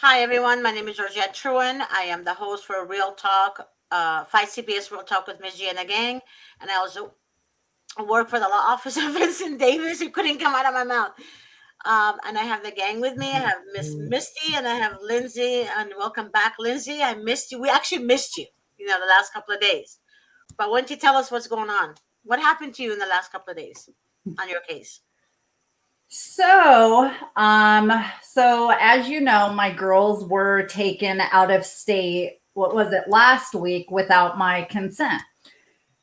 Hi, everyone. My name is Georgette Truen. I am the host for Real Talk, Fight CPS Real Talk with Miss G and the gang. And I also work for the law office of Vincent Davis, who couldn't come out of my mouth. And I have the gang with me. I have Miss Misty and I have Lindsay. And welcome back, Lindsay. I missed you. We actually missed you, the last couple of days. But why don't you tell us what's going on? What happened to you in the last couple of days on your case? So as you know, my girls were taken out of state. What was it, last week without my consent?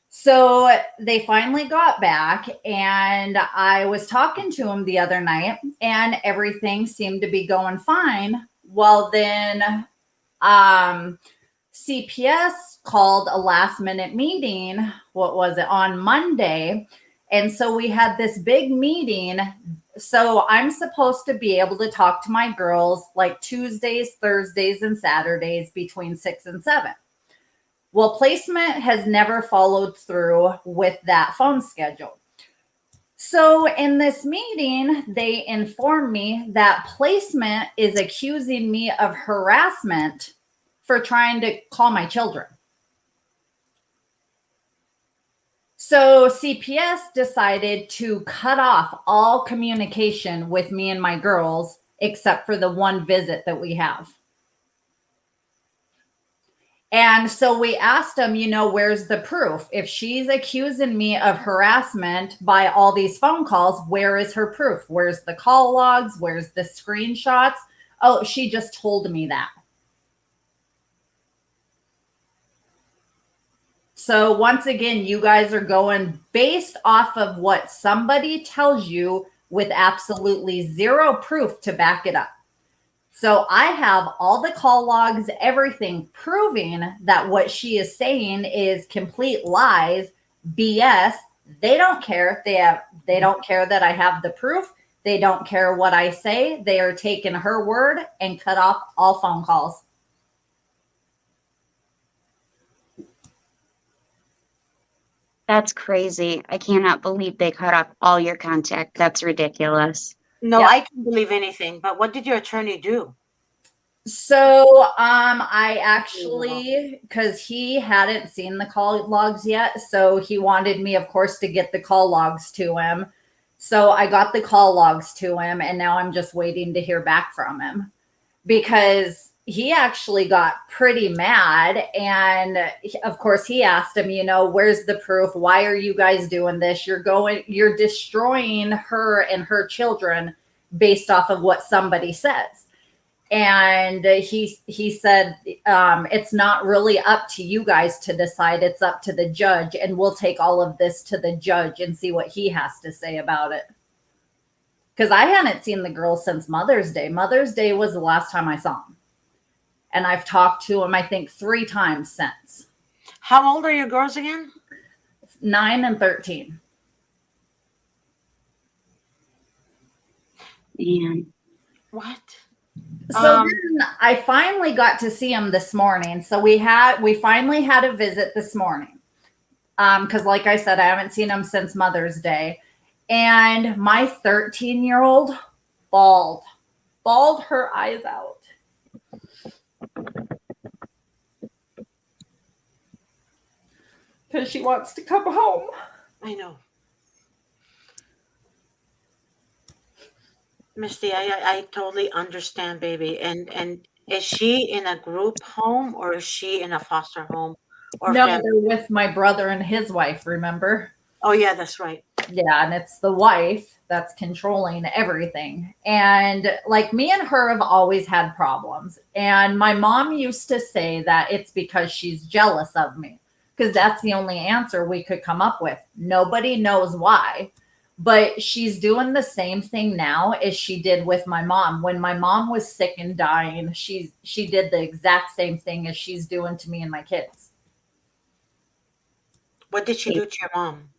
So they finally got back, and I was talking to them the other night, and everything seemed to be going fine. Well, then CPS called a last minute meeting. What was it, on Monday? And so we had this big meeting. So I'm supposed to be able to talk to my girls like Tuesdays, Thursdays, and Saturdays between 6 and 7. Well, placement has never followed through with that phone schedule. So in this meeting, they informed me that placement is accusing me of harassment for trying to call my children. So CPS decided to cut off all communication with me and my girls, except for the one visit that we have. And so we asked them, where's the proof? If she's accusing me of harassment by all these phone calls, where is her proof? Where's the call logs? Where's the screenshots? Oh, she just told me that. So once again, you guys are going based off of what somebody tells you with absolutely zero proof to back it up. So I have all the call logs, everything proving that what she is saying is complete lies, BS. They don't care. They don't care that I have the proof. They don't care what I say. They are taking her word and cut off all phone calls. That's crazy. I cannot believe they cut off all your contact. That's ridiculous. No, yep. I can't believe anything. But what did your attorney do? So I actually, because he hadn't seen the call logs yet, so he wanted me, of course, to get the call logs to him. So I got the call logs to him, and now I'm just waiting to hear back from him, because he actually got pretty mad. And of course, he asked him, where's the proof? Why are you guys doing this? You're destroying her and her children based off of what somebody says. And he said, it's not really up to you guys to decide. It's up to the judge. And we'll take all of this to the judge and see what he has to say about it. Because I hadn't seen the girls since Mother's Day. Mother's Day was the last time I saw him. And I've talked to him, I think, 3 times since. How old are your girls again? 9 and 13. Man. What? So then I finally got to see him this morning. So we finally had a visit this morning. Because like I said, I haven't seen him since Mother's Day. And my 13-year-old bawled her eyes out. Because she wants to come home. I know. Misty, I totally understand, baby. And is she in a group home or is she in a foster home? Or no, family? They're with my brother and his wife, remember? Oh, yeah, that's right. Yeah, and it's the wife that's controlling everything. And like, me and her have always had problems. And my mom used to say that it's because she's jealous of me, because that's the only answer we could come up with. Nobody knows why. But she's doing the same thing now as she did with my mom. When my mom was sick and dying, she did the exact same thing as she's doing to me and my kids. What did she do to your mom?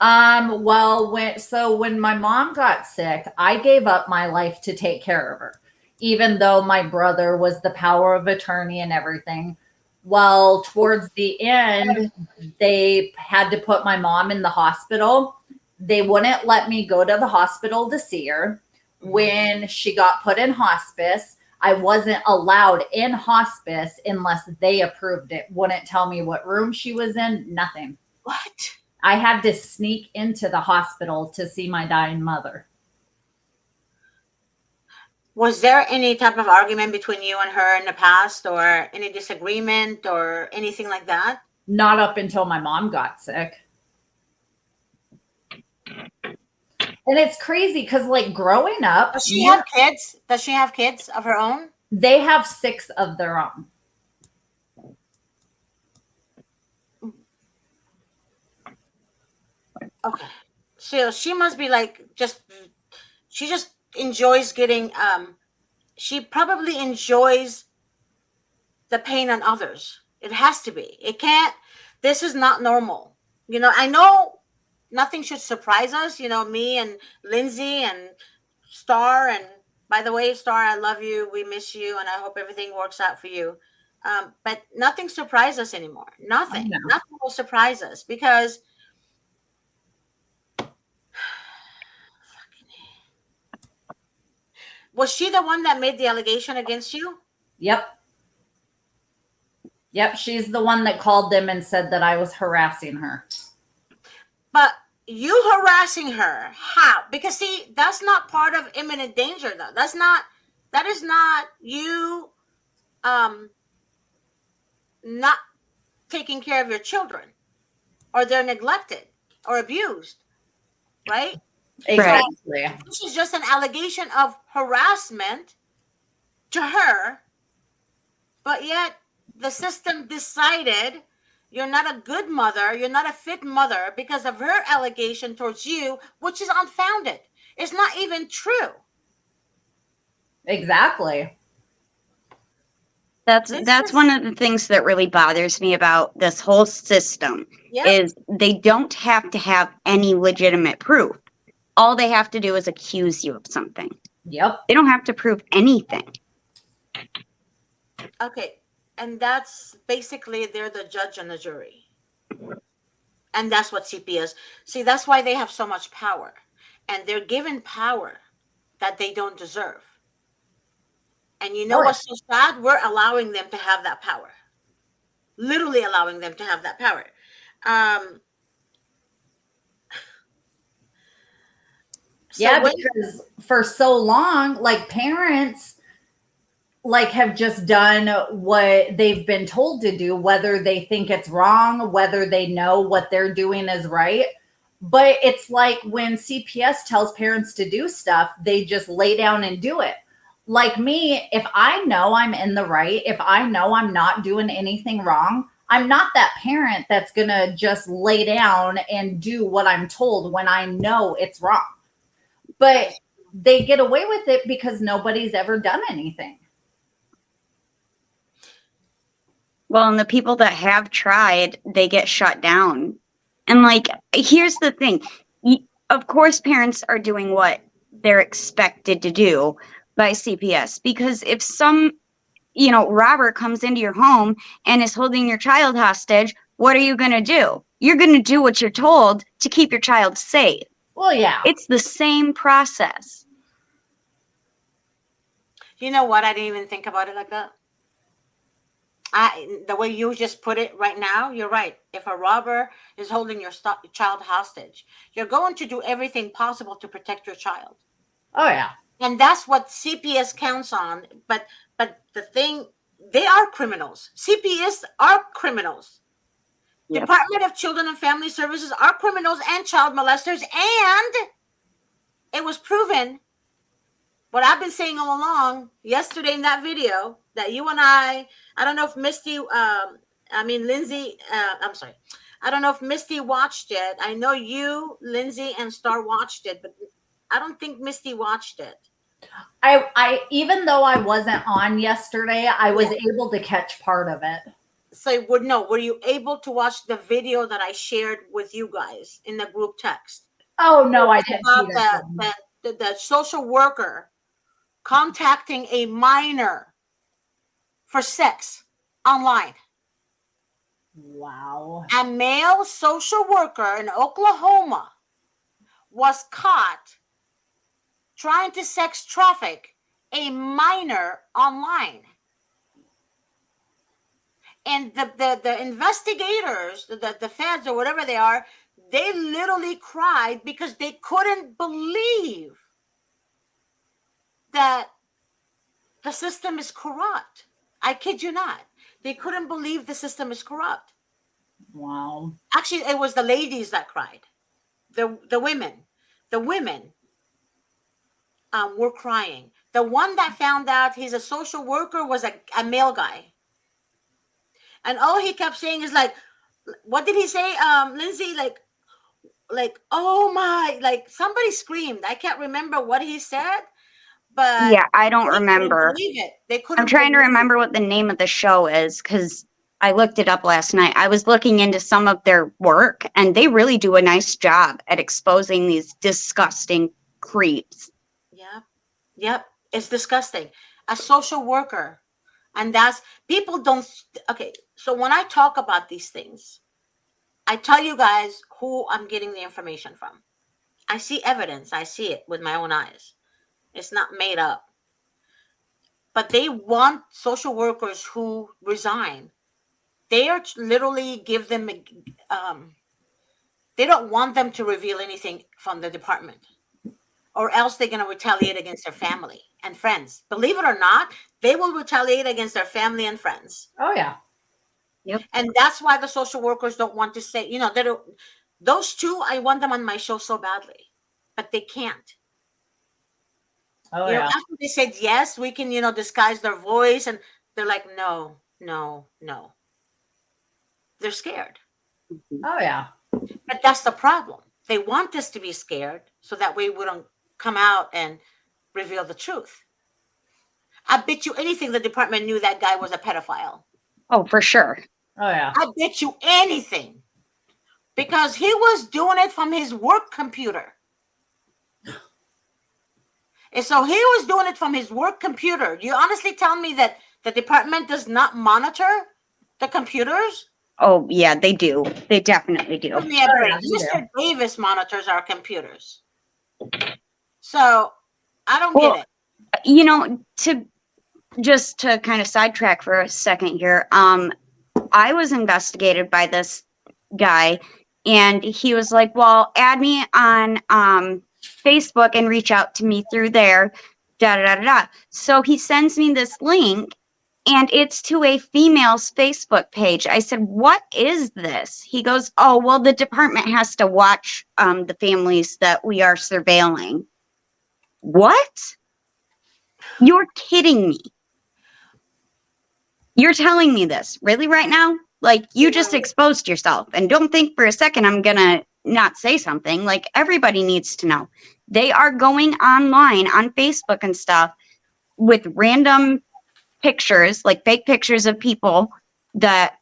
Well, when my mom got sick, I gave up my life to take care of her, even though my brother was the power of attorney and everything. Well, towards the end, they had to put my mom in the hospital. They wouldn't let me go to the hospital to see her. When she got put in hospice, I wasn't allowed in hospice unless they approved it. Wouldn't tell me what room she was in, nothing. What? I had to sneak into the hospital to see my dying mother. Was there any type of argument between you and her in the past, or any disagreement or anything like that? Not up until my mom got sick. And it's crazy because, like, growing up, Does she have kids? Does she have kids of her own? they have 6 of their own. Okay. So she must be like she just enjoys getting she probably enjoys the pain on others. It has to be. It can't, this is not normal. I know nothing should surprise us, me and Lindsay and Star. And by the way, Star, I love you. We miss you. And I hope everything works out for you. But nothing surprises us anymore. Nothing. know. Nothing will surprise us because was she the one that made the allegation against you? Yep. Yep, she's the one that called them and said that I was harassing her. But you harassing her, how? Because see, that's not part of imminent danger, though. That is not you not taking care of your children, or they're neglected or abused, right? Exactly. So this is just an allegation of harassment to her, but yet the system decided you're not a good mother, you're not a fit mother because of her allegation towards you, which is unfounded. It's not even true. Exactly. That's one of the things that really bothers me about this whole system. Yep. Is they don't have to have any legitimate proof. All they have to do is accuse you of something. Yep. They don't have to prove anything. Okay. And that's basically they're the judge and the jury. And that's what CPS. See, that's why they have so much power. And they're given power that they don't deserve. And you know what's so sad? We're allowing them to have that power. Literally allowing them to have that power. Because for so long, like, parents like have just done what they've been told to do, whether they think it's wrong, whether they know what they're doing is right. But it's like when CPS tells parents to do stuff, they just lay down and do it. Like me, if I know I'm in the right, if I know I'm not doing anything wrong, I'm not that parent that's going to just lay down and do what I'm told when I know it's wrong. But they get away with it because nobody's ever done anything. Well, and the people that have tried, they get shut down. And like, here's the thing. Of course, parents are doing what they're expected to do by CPS, because if some, robber comes into your home and is holding your child hostage, what are you going to do? You're going to do what you're told to keep your child safe. Well, yeah. It's the same process. You know what? I didn't even think about it like that. The way you just put it right now, you're right. If a robber is holding your child hostage, you're going to do everything possible to protect your child. Oh, yeah. And that's what CPS counts on. But the thing, they are criminals. CPS are criminals. Yep. Department of Children and Family Services are criminals and child molesters. And it was proven what I've been saying all along yesterday in that video that you and I don't know if Lindsay, I'm sorry. I don't know if Misty watched it. I know you, Lindsay, and Star watched it, but I don't think Misty watched it. I even though I wasn't on yesterday, I was able to catch part of it. So were you able to watch the video that I shared with you guys in the group text? Oh, no, I didn't see that. The social worker contacting a minor for sex online. Wow. A male social worker in Oklahoma was caught trying to sex traffic a minor online. And the investigators, the feds or whatever they are, they literally cried because they couldn't believe that the system is corrupt. I kid you not. They couldn't believe the system is corrupt. Wow. Actually, it was the ladies that cried. The women. The women were crying. The one that found out he's a social worker was a male guy. And all he kept saying is like, what did he say, Lindsay? Like, oh my, like somebody screamed. I can't remember what he said, but Yeah, I don't they couldn't remember. believe it. They I'm couldn't trying to believe remember what the name of the show is because I looked it up last night. I was looking into some of their work, and they really do a nice job at exposing these disgusting creeps. Yep. Yep. It's disgusting. A social worker. And that's people don't. Okay. So when I talk about these things, I tell you guys who I'm getting the information from. I see evidence. I see it with my own eyes. It's not made up. But they want social workers who resign. They are literally give them. They don't want them to reveal anything from the department, or else they're going to retaliate against their family and friends. Believe it or not, they will retaliate against their family and friends. Oh yeah. Yep. And that's why the social workers don't want to say, they don't. Those two, I want them on my show so badly, but they can't. Oh yeah. After they said yes, we can, disguise their voice, and they're like, no, no, no. They're scared. Oh yeah. But that's the problem. They want us to be scared so that way we don't come out and reveal the truth. I bet you anything the department knew that guy was a pedophile. Oh, for sure. Oh yeah. I bet you anything. Because he was doing it from his work computer. And so he was doing it from his work computer. You honestly tell me that the department does not monitor the computers? Oh, yeah, they do. They definitely do. Give me a break. Mr. Davis monitors our computers. So I don't get it. To kind of sidetrack for a second here, I was investigated by this guy, and he was like, well, add me on Facebook and reach out to me through there, da da da da. So he sends me this link, and it's to a female's Facebook page. I said, what is this? He goes, oh, well, the department has to watch the families that we are surveilling. What? You're kidding me. You're telling me this really right now? Like, you just exposed yourself. And don't think for a second I'm going to not say something. Like, everybody needs to know. They are going online on Facebook and stuff with random pictures, like fake pictures of people that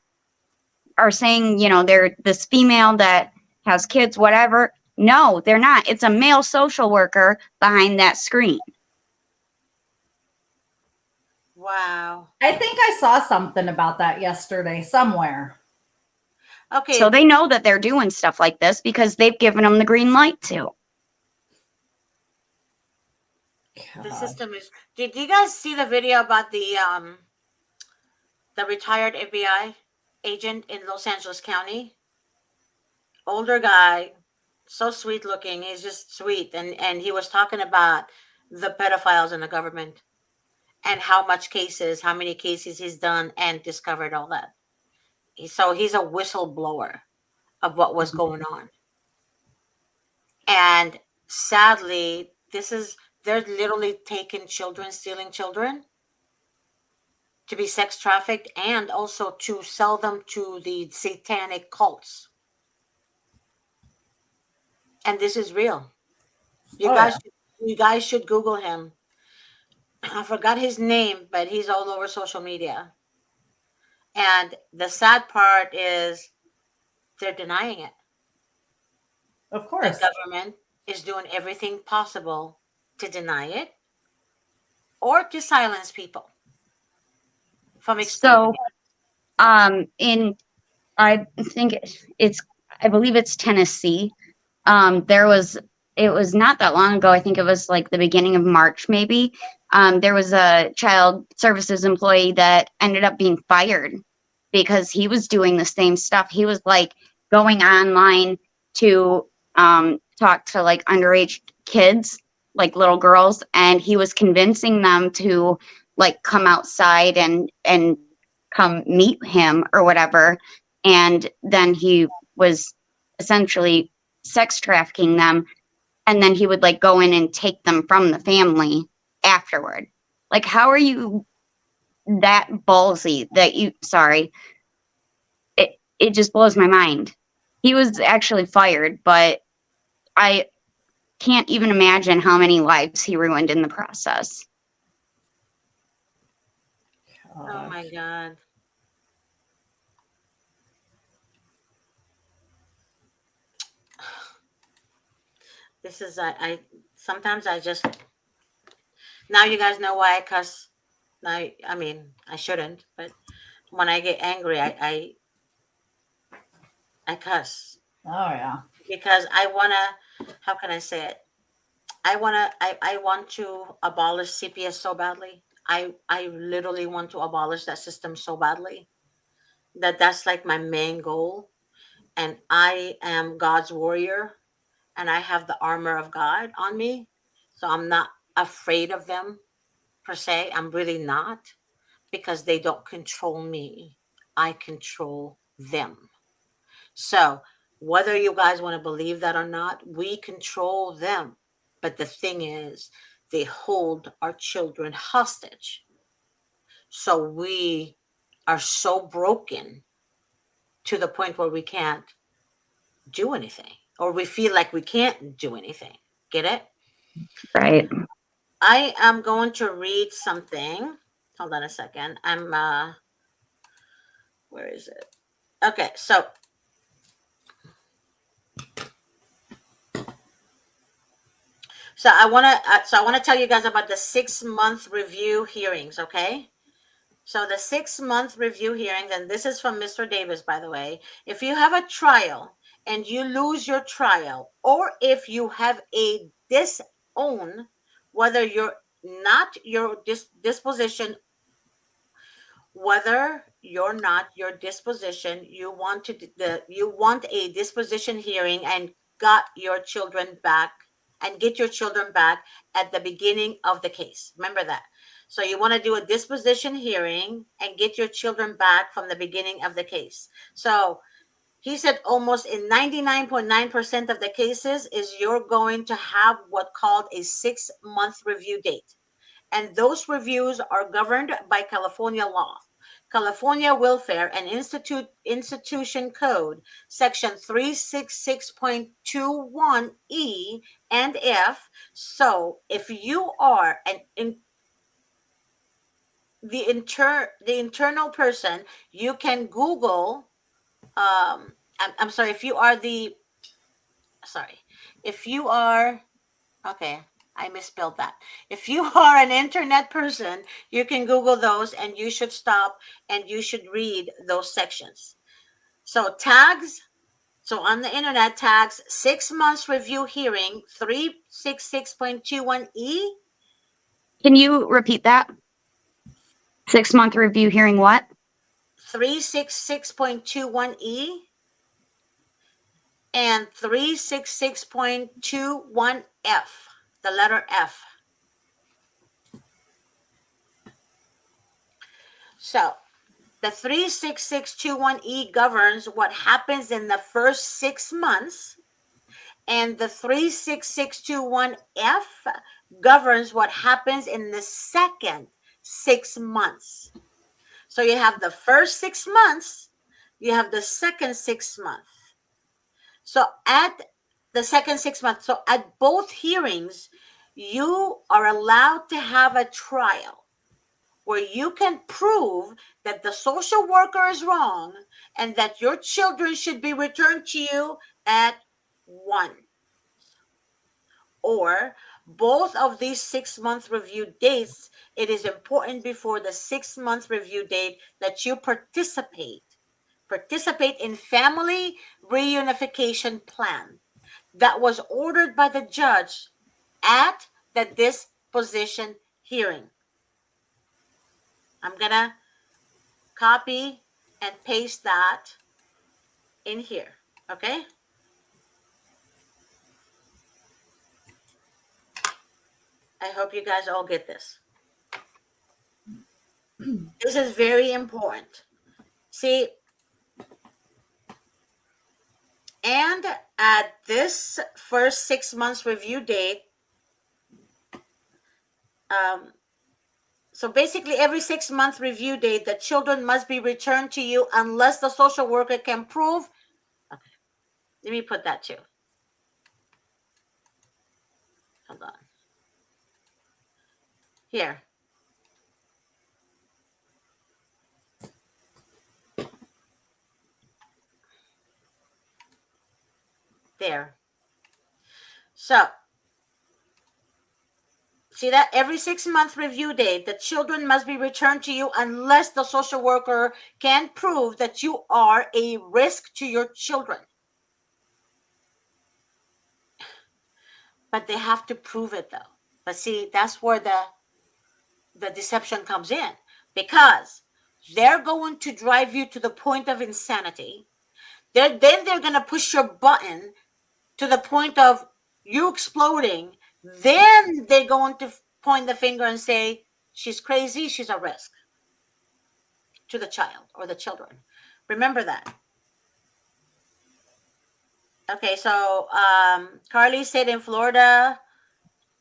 are saying, they're this female that has kids, whatever. No, they're not. It's a male social worker behind that screen. Wow. I think I saw something about that yesterday somewhere. Okay. So they know that they're doing stuff like this because they've given them the green light to. The system is. Did you guys see the video about the retired FBI agent in Los Angeles County? Older guy, so sweet looking. He's just sweet, and he was talking about the pedophiles in the government and how many cases he's done and discovered all that. So he's a whistleblower of what was going on. And sadly, they're literally taking children, stealing children to be sex trafficked and also to sell them to the satanic cults. And this is real. You guys should Google him. I forgot his name, but he's all over social media. And the sad part is they're denying it. Of course. The government is doing everything possible to deny it or to silence people from explaining it. I believe it's Tennessee. It was not that long ago. I think it was like the beginning of March, maybe. There was a child services employee that ended up being fired because he was doing the same stuff. He was like going online to talk to like underage kids, like little girls, and he was convincing them to like come outside and come meet him or whatever. And then he was essentially sex trafficking them, and then he would like go in and take them from the family afterward. Like, how are you that ballsy that you, sorry, it just blows my mind. He was actually fired, but I can't even imagine how many lives he ruined in the process. Oh my Gosh. God. This is I sometimes I just, now you guys know why I cuss. Now I mean I shouldn't, but when I get angry, I cuss Oh yeah. because I wanna. How can I say it? I want to abolish CPS so badly. I literally want to abolish that system so badly that that's like my main goal. And I am God's warrior, and I have the armor of God on me, so I'm not afraid of them per se. I'm really not, because they don't control me. I control them. So, whether you guys want to believe that or not, we control them. But the thing is, they hold our children hostage. So, we are so broken to the point where we can't do anything, or we feel like we can't do anything. Get it? Right. I am going to read something. Hold on a second. Where is it? Okay, I want to tell you guys about the 6 month review hearings, okay? So the 6 month review hearings, and this is from Mr. Davis, by the way. If you have a trial and you lose your trial, or if you have a disown, whether you're not your disposition, whether you're not your disposition, you want a disposition hearing and got your children back, and get your children back at the beginning of the case. Remember that. So you want to do a disposition hearing and get your children back from the beginning of the case. So he said almost in 99.9% of the cases is you're going to have what called a 6 month review date, and those reviews are governed by California law. California Welfare and Institution Code, Section 366.21E and F. So, if you are the internal person, you can Google. I'm sorry. If you are the sorry, if you are Okay, I misspelled that. If you are an internet person, you can Google those, and you should stop and you should read those sections. So, tags. So, on the internet, tags 6 months review hearing 366.21E, Can you repeat that? 6 month review hearing what? 366.21E, and 366.21F, the letter F. So, the 36621E governs what happens in the first 6 months, and the 36621F governs what happens in the second 6 months. So you have the first 6 months, you have the second 6 months. So at the second 6 months, so at both hearings, you are allowed to have a trial where you can prove that the social worker is wrong and that your children should be returned to you at one, or both of these 6 month review dates. It is important before the 6 month review date that you participate in family reunification plan that was ordered by the judge at the disposition hearing. I'm going to copy and paste that in here, okay? I hope you guys all get this. This is very important. See, and at this first 6 months review date, so basically every 6 month review date, the children must be returned to you unless the social worker can prove. Okay, let me put that too. Hold on. Here. There. So, see that? Every 6 month review date, the children must be returned to you unless the social worker can prove that you are a risk to your children. But they have to prove it though. But see, that's where the deception comes in, because they're going to drive you to the point of insanity. Then they're going to push your button to the point of you exploding. Then they're going to point the finger and say, she's crazy, she's a risk to the child or the children. Remember that. Okay, so Carly said in Florida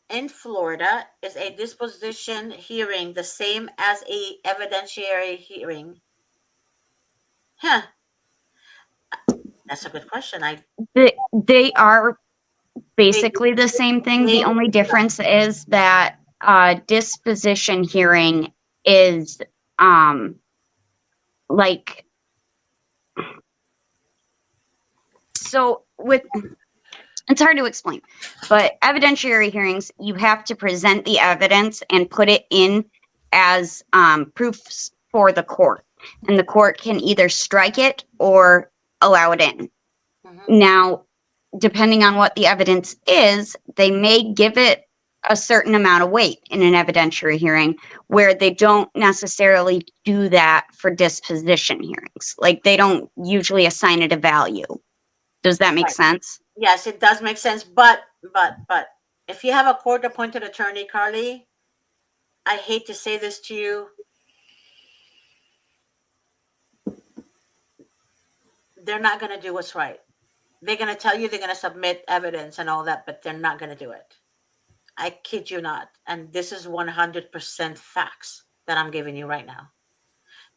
is a disposition hearing the same as a evidentiary hearing? Huh. That's a good question. They are basically the same thing. The only difference is that disposition hearing is like, so with, it's hard to explain, but evidentiary hearings, you have to present the evidence and put it in as proofs for the court, and the court can either strike it or allow it in. Now, depending on what the evidence is, they may give it a certain amount of weight in an evidentiary hearing, where they don't necessarily do that for disposition hearings. Like, they don't usually assign it a value. Does that make sense? Yes, it does make sense. But if you have a court appointed attorney, Carly, I hate to say this to you, they're not going to do what's right. They're going to tell you they're going to submit evidence and all that, but they're not going to do it. I kid you not. And this is 100% facts that I'm giving you right now.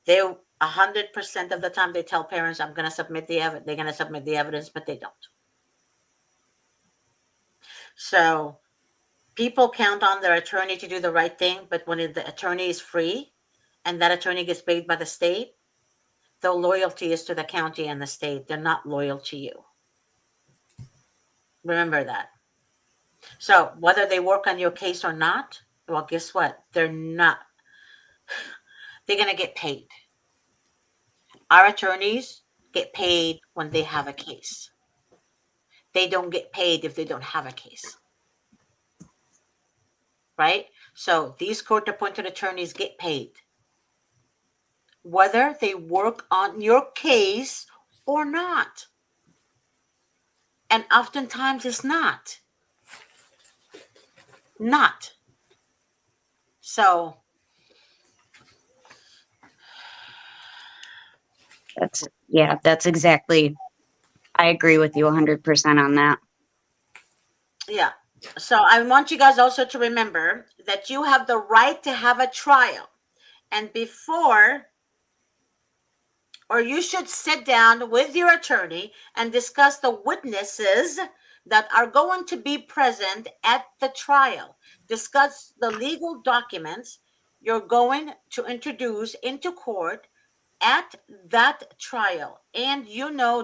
They 100% of the time they tell parents, I'm going to submit the evidence. They're going to submit the evidence, but they don't. So people count on their attorney to do the right thing, but when the attorney is free and that attorney gets paid by the state, the loyalty is to the county and the state. They're not loyal to you. Remember that. So whether they work on your case or not, well, guess what? They're not. They're going to get paid. Our attorneys get paid when they have a case. They don't get paid if they don't have a case. Right? So these court-appointed attorneys get paid whether they work on your case or not. And oftentimes it's not. Not. So that's exactly, I agree with you 100% on that. Yeah. So I want you guys also to remember that you have the right to have a trial. And before, or you should sit down with your attorney and discuss the witnesses that are going to be present at the trial. Discuss the legal documents you're going to introduce into court at that trial. And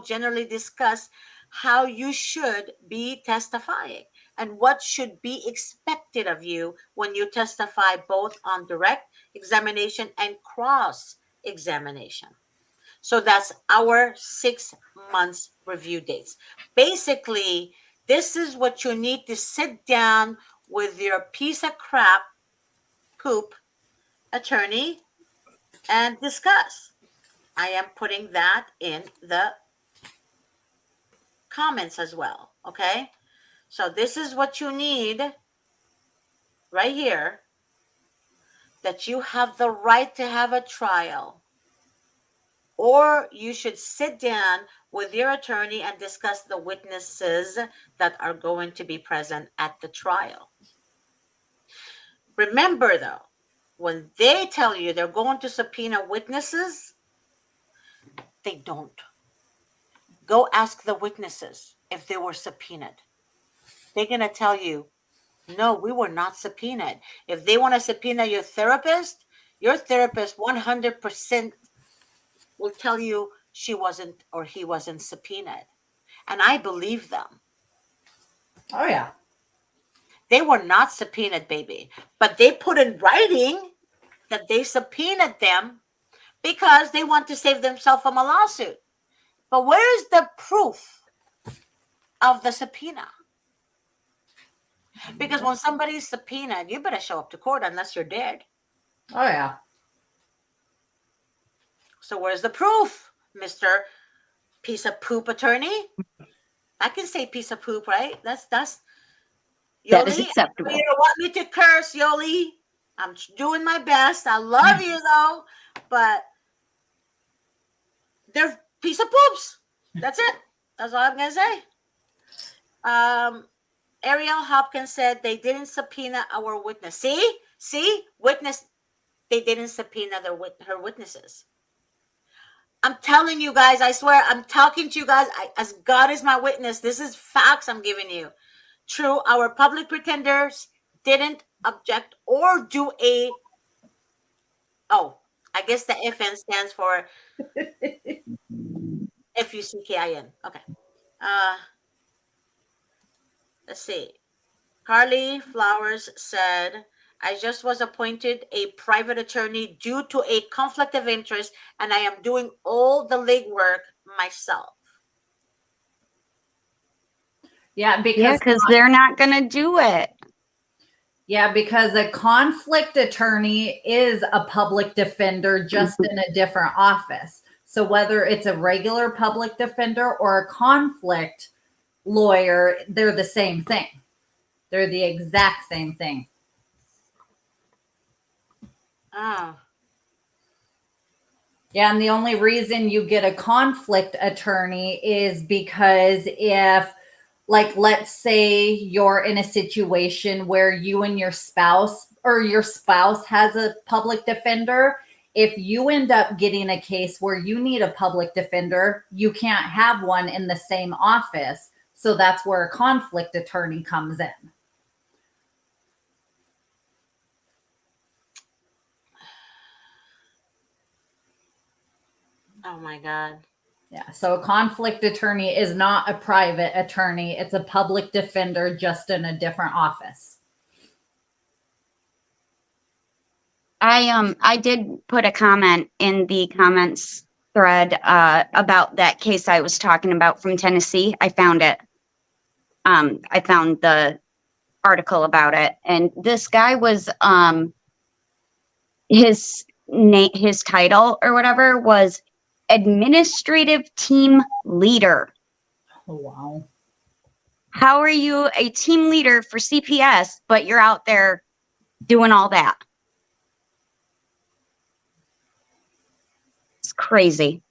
generally discuss how you should be testifying and what should be expected of you when you testify, both on direct examination and cross examination. So that's our 6 months review dates. Basically, this is what you need to sit down with your piece of crap poop attorney and discuss. I am putting that in the comments as well. Okay. So this is what you need right here, that you have the right to have a trial, or you should sit down with your attorney and discuss the witnesses that are going to be present at the trial. Remember though, when they tell you they're going to subpoena witnesses, they don't. Go ask the witnesses if they were subpoenaed. They're going to tell you, no, we were not subpoenaed. If they want to subpoena your therapist 100% will tell you she wasn't or he wasn't subpoenaed. And I believe them. Oh, yeah. They were not subpoenaed, baby. But they put in writing that they subpoenaed them because they want to save themselves from a lawsuit. But where is the proof of the subpoena? Because when somebody's subpoenaed, you better show up to court unless you're dead. Oh, yeah. So where's the proof, Mr. Piece of Poop attorney? I can say piece of poop, right? That's That is Yoli. acceptable. You don't want me to curse, Yoli. I'm doing my best. I love you though, but they're piece of poops. That's it. That's all I'm gonna say. Ariel Hopkins said they didn't subpoena our witness. See, witness. They didn't subpoena her witnesses. I'm telling you guys. I swear, I'm talking to you guys. As God is my witness, this is facts I'm giving you. True, our public pretenders didn't object or do a. Oh, I guess the FN stands for FUCKIN. Okay. Let's see. Carly Flowers said, I just was appointed a private attorney due to a conflict of interest, and I am doing all the legwork myself. Yeah, Yeah, because they're not going to do it. Yeah, because a conflict attorney is a public defender just in a different office. So whether it's a regular public defender or a conflict lawyer, they're the same thing. They're the exact same thing. Oh. Yeah, and the only reason you get a conflict attorney is because if, like, let's say you're in a situation where you and your spouse or your spouse has a public defender, if you end up getting a case where you need a public defender, you can't have one in the same office. So that's where a conflict attorney comes in. Oh my God. Yeah. So a conflict attorney is not a private attorney. It's a public defender just in a different office. I did put a comment in the comments thread about that case I was talking about from Tennessee. I found it. I found the article about it, and this guy was his title or whatever was administrative team leader. Oh, wow. How are you a team leader for CPS, but you're out there doing all that? It's crazy.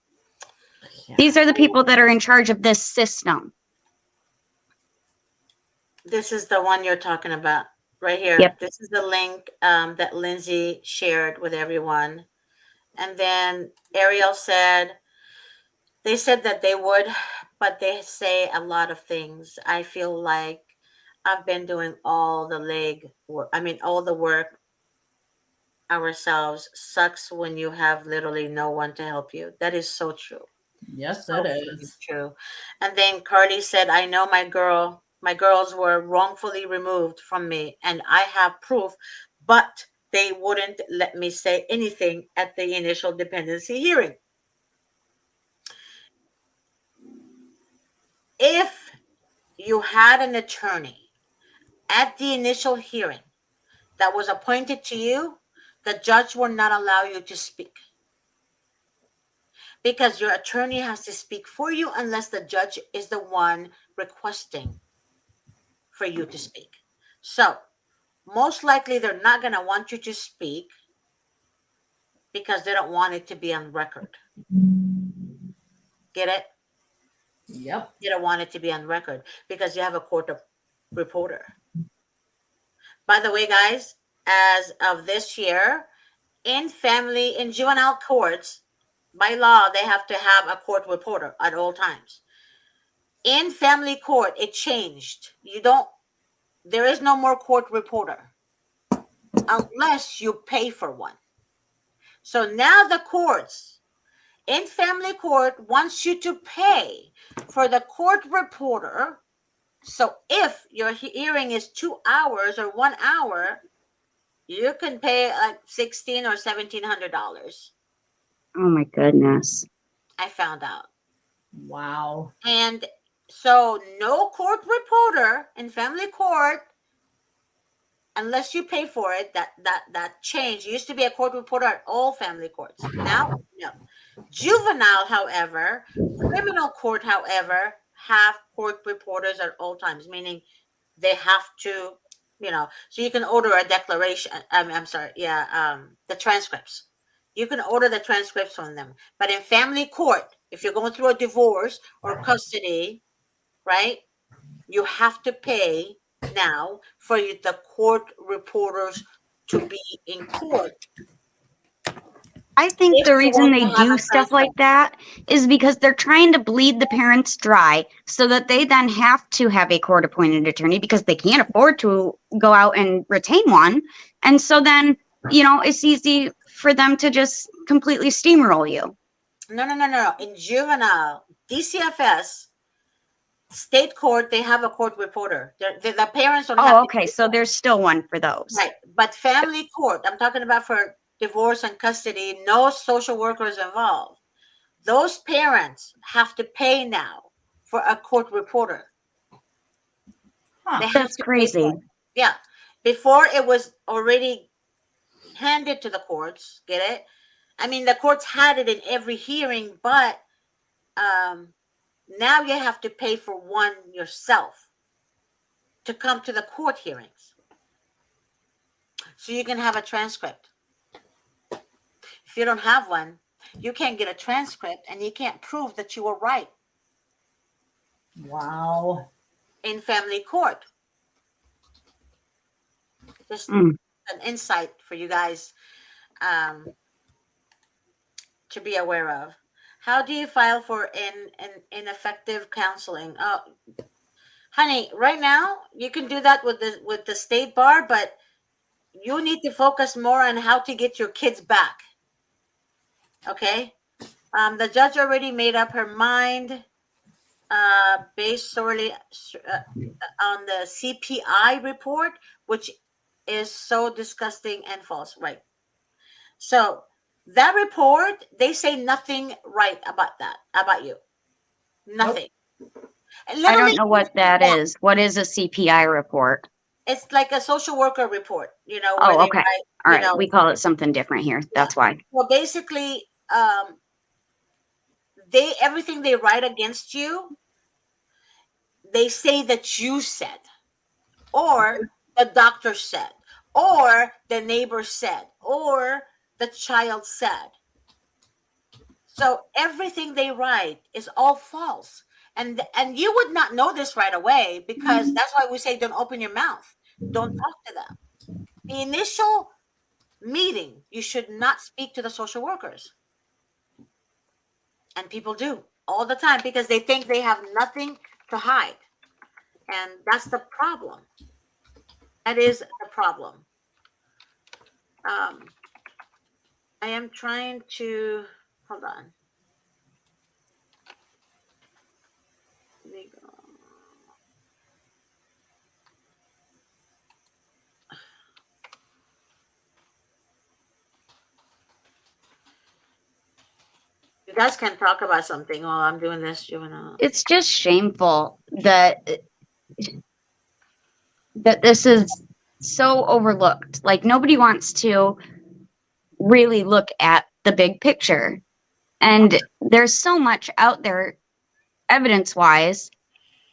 Yeah. These are the people that are in charge of this system. This is the one you're talking about right here. Yep. This is the link that Lindsay shared with everyone. And then Ariel said, they said that they would, but they say a lot of things. I feel like I've been doing all the all the work ourselves. Sucks when you have literally no one to help you. That is so true. Yes, So it is true. And then Carly said, I know my girls were wrongfully removed from me, and I have proof, but they wouldn't let me say anything at the initial dependency hearing. If you had an attorney at the initial hearing that was appointed to you, the judge will not allow you to speak, because your attorney has to speak for you unless the judge is the one requesting for you to speak. So most likely they're not going to want you to speak because they don't want it to be on record. Get it? Yep. They don't want it to be on record because you have a court reporter. By the way, guys, as of this year, in juvenile courts, by law, they have to have a court reporter at all times. In family court, it changed. There is no more court reporter unless you pay for one. So now the courts in family court wants you to pay for the court reporter. So if your hearing is 2 hours or 1 hour, you can pay like $1,600 or $1,700. Oh my goodness. I found out. Wow. And so no court reporter in family court unless you pay for it. That changed. It used to be a court reporter at all family courts. Now, no. Juvenile, however, criminal court, however, have court reporters at all times, meaning they have to, so you can order a declaration. I'm sorry, the transcripts. You can order the transcripts from them. But in family court, if you're going through a divorce or custody, right, you have to pay now for the court reporters to be in court. I think If the you reason want they to have do a stuff like transcript. that is because they're trying to bleed the parents dry so that they then have to have a court appointed attorney because they can't afford to go out and retain one. And so then, it's easy for them to just completely steamroll you. No. In juvenile, DCFS, state court, they have a court reporter. The parents don't have Oh, to okay. pay So for it. there's still one for those. Right. But family court, I'm talking about for divorce and custody, no social workers involved. Those parents have to pay now for a court reporter. Huh. They have That's to pay for crazy. it. Yeah. Before it was already handed to the courts. Get it? I mean, the courts had it in every hearing, but now you have to pay for one yourself to come to the court hearings. So you can have a transcript. If you don't have one, you can't get a transcript and you can't prove that you were right Wow. in family court. Just Mm. an insight for you guys to be aware of. How do you file for ineffective counseling? Honey, right now you can do that with the state bar, but you need to focus more on how to get your kids back. Okay? The judge already made up her mind based solely on the CPI report, which is so disgusting and false. Right. So that report, they say nothing right about you. Nothing. And I don't literally, know what that is. What is a CPI report? it's like a social worker report, where Oh, they okay. write, All right. We call it something different here. yeah. That's why. Well, basically, everything they write against you, they say that you said, or the doctor said, or the neighbor said, or the child said. So everything they write is all false. And you would not know this right away because that's why we say don't open your mouth. Don't talk to them. The initial meeting, you should not speak to the social workers. And people do all the time because they think they have nothing to hide. And that's the problem. That is the problem. I am trying to hold on. Legal. You guys can talk about something while I'm doing this, juvenile. It's just shameful that this is so overlooked. Like nobody wants to really look at the big picture. And there's so much out there, evidence wise,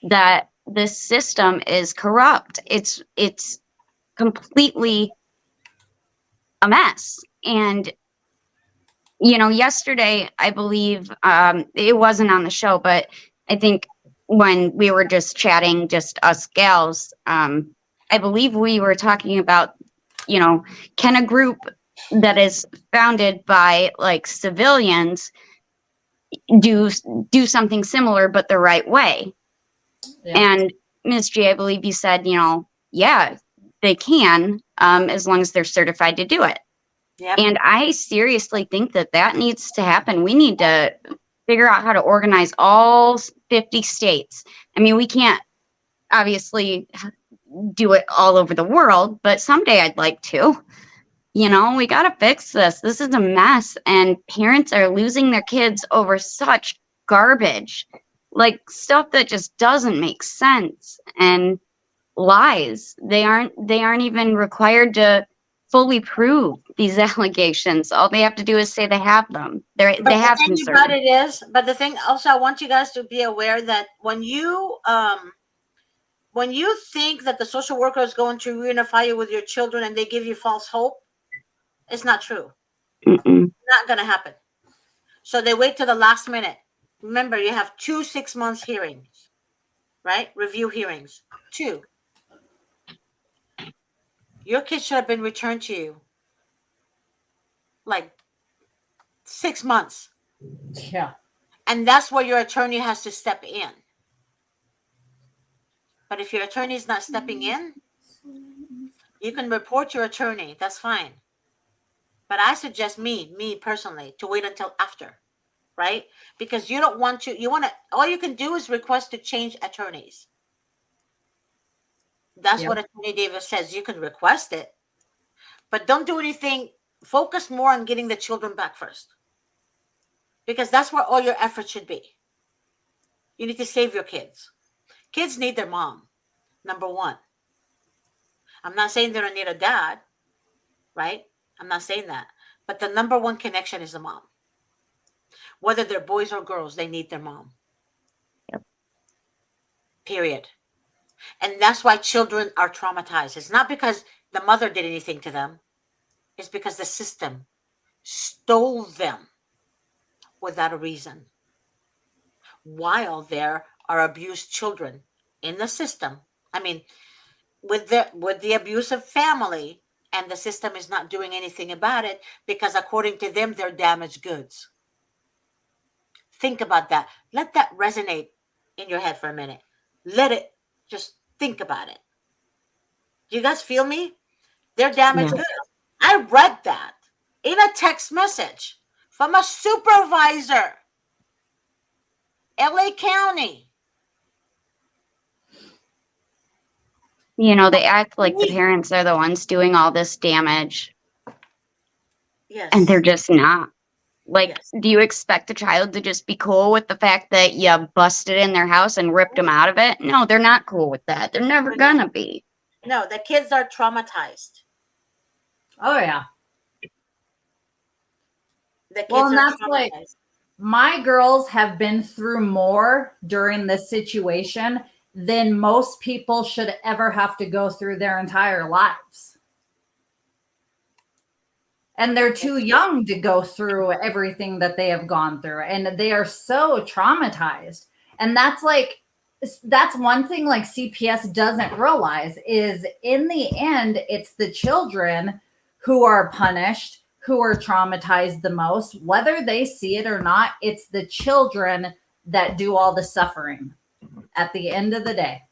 that this system is corrupt. It's completely a mess. And yesterday, I believe, it wasn't on the show, but I think when we were just chatting, just us gals, I believe we were talking about, can a group that is founded by like civilians do something similar but the right way? Yeah. And Ms. G, I believe you said, yeah, they can, as long as they're certified to do it. Yep. And I seriously think that needs to happen. We need to figure out how to organize all 50 states. I mean, we can't obviously do it all over the world, but someday I'd like to. We got to fix this. This is a mess, and parents are losing their kids over such garbage, like stuff that just doesn't make sense, and lies. They aren't even required to fully prove these allegations. All they have to do is say they have them. They But the have thing about concern. it is, but the thing also, I want you guys to be aware that when you think that the social worker is going to reunify you with your children and they give you false hope, it's not true. Mm-mm. Not going to happen. So they wait till the last minute. Remember, you have 2 6 months hearings, right? Review hearings. 2. Your kid should have been returned to you like 6 months. Yeah. And that's where your attorney has to step in. But if your attorney is not stepping in, you can report your attorney. That's fine. But I suggest me personally, to wait until after, right? Because you don't want to, all you can do is request to change attorneys. That's Yep. what Attorney Davis says. You can request it, but don't do anything. Focus more on getting the children back first, because that's where all your effort should be. You need to save your kids. Kids need their mom, number one. I'm not saying they don't need a dad, right? I'm not saying that. But the number one connection is the mom. Whether they're boys or girls, they need their mom. Yep. Period. And that's why children are traumatized. It's not because the mother did anything to them, it's because the system stole them without a reason. While there are abused children in the system, I mean, with the abusive family, and the system is not doing anything about it because according to them they're damaged goods. Think about that. Let that resonate in your head for a minute. Let it, just think about it. Do you guys feel me? They're Yeah. damaged goods. I read that in a text message from a supervisor, LA County. They act like the parents are the ones doing all this damage, and they're Yes. just not. Like, Yes. do you expect a child to just be cool with the fact that you busted in their house and ripped them out of it? No, they're not cool with that. They're never gonna be. No, the kids are traumatized. Oh yeah. The Well, kids and are that's like, traumatized. my girls have been through more during this situation than most people should ever have to go through their entire lives. And they're too young to go through everything that they have gone through. And they are so traumatized. And that's one thing like CPS doesn't realize is in the end, it's the children who are punished, who are traumatized the most, whether they see it or not. It's the children that do all the suffering at the end of the day.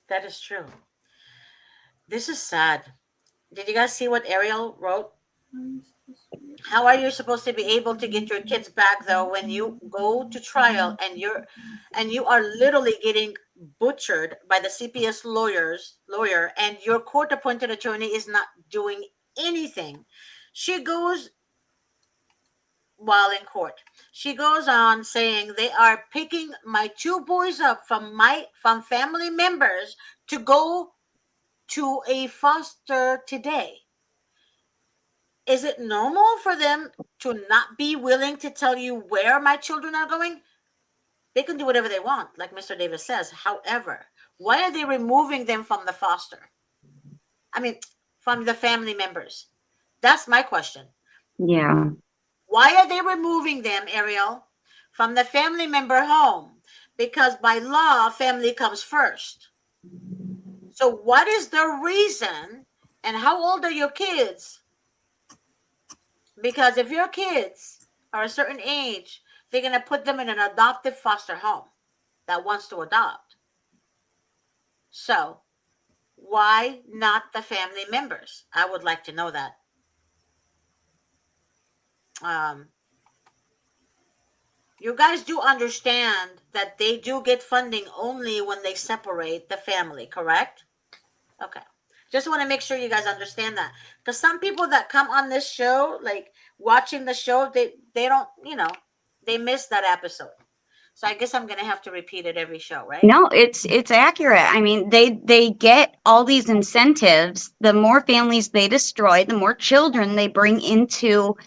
That is true. This is sad. Did you guys see what Ariel wrote? How are you supposed to be able to get your kids back though when you go to trial and you are literally getting butchered by the CPS lawyer, and your court appointed attorney is not doing anything. She goes while in court. She goes on saying they are picking my 2 boys up from family members to go to a foster today, is it normal for them to not be willing to tell you where my children are going? They can do whatever they want, like Mr. Davis says. However, why are they removing them from the foster? I mean, from the family members? That's my question. Yeah. Why are they removing them, Ariel, from the family member home? Because by law, family comes first. So, what is the reason, and how old are your kids? Because if your kids are a certain age, they're going to put them in an adoptive foster home that wants to adopt. So, why not the family members? I would like to know that. Um, you guys do understand that they do get funding only when they separate the family, correct? Okay. Just want to make sure you guys understand that. Because some people that come on this show, like watching the show, they don't, they miss that episode. So I guess I'm gonna have to repeat it every show, right? No, it's accurate. I mean, they get all these incentives. The more families they destroy, the more children they bring into,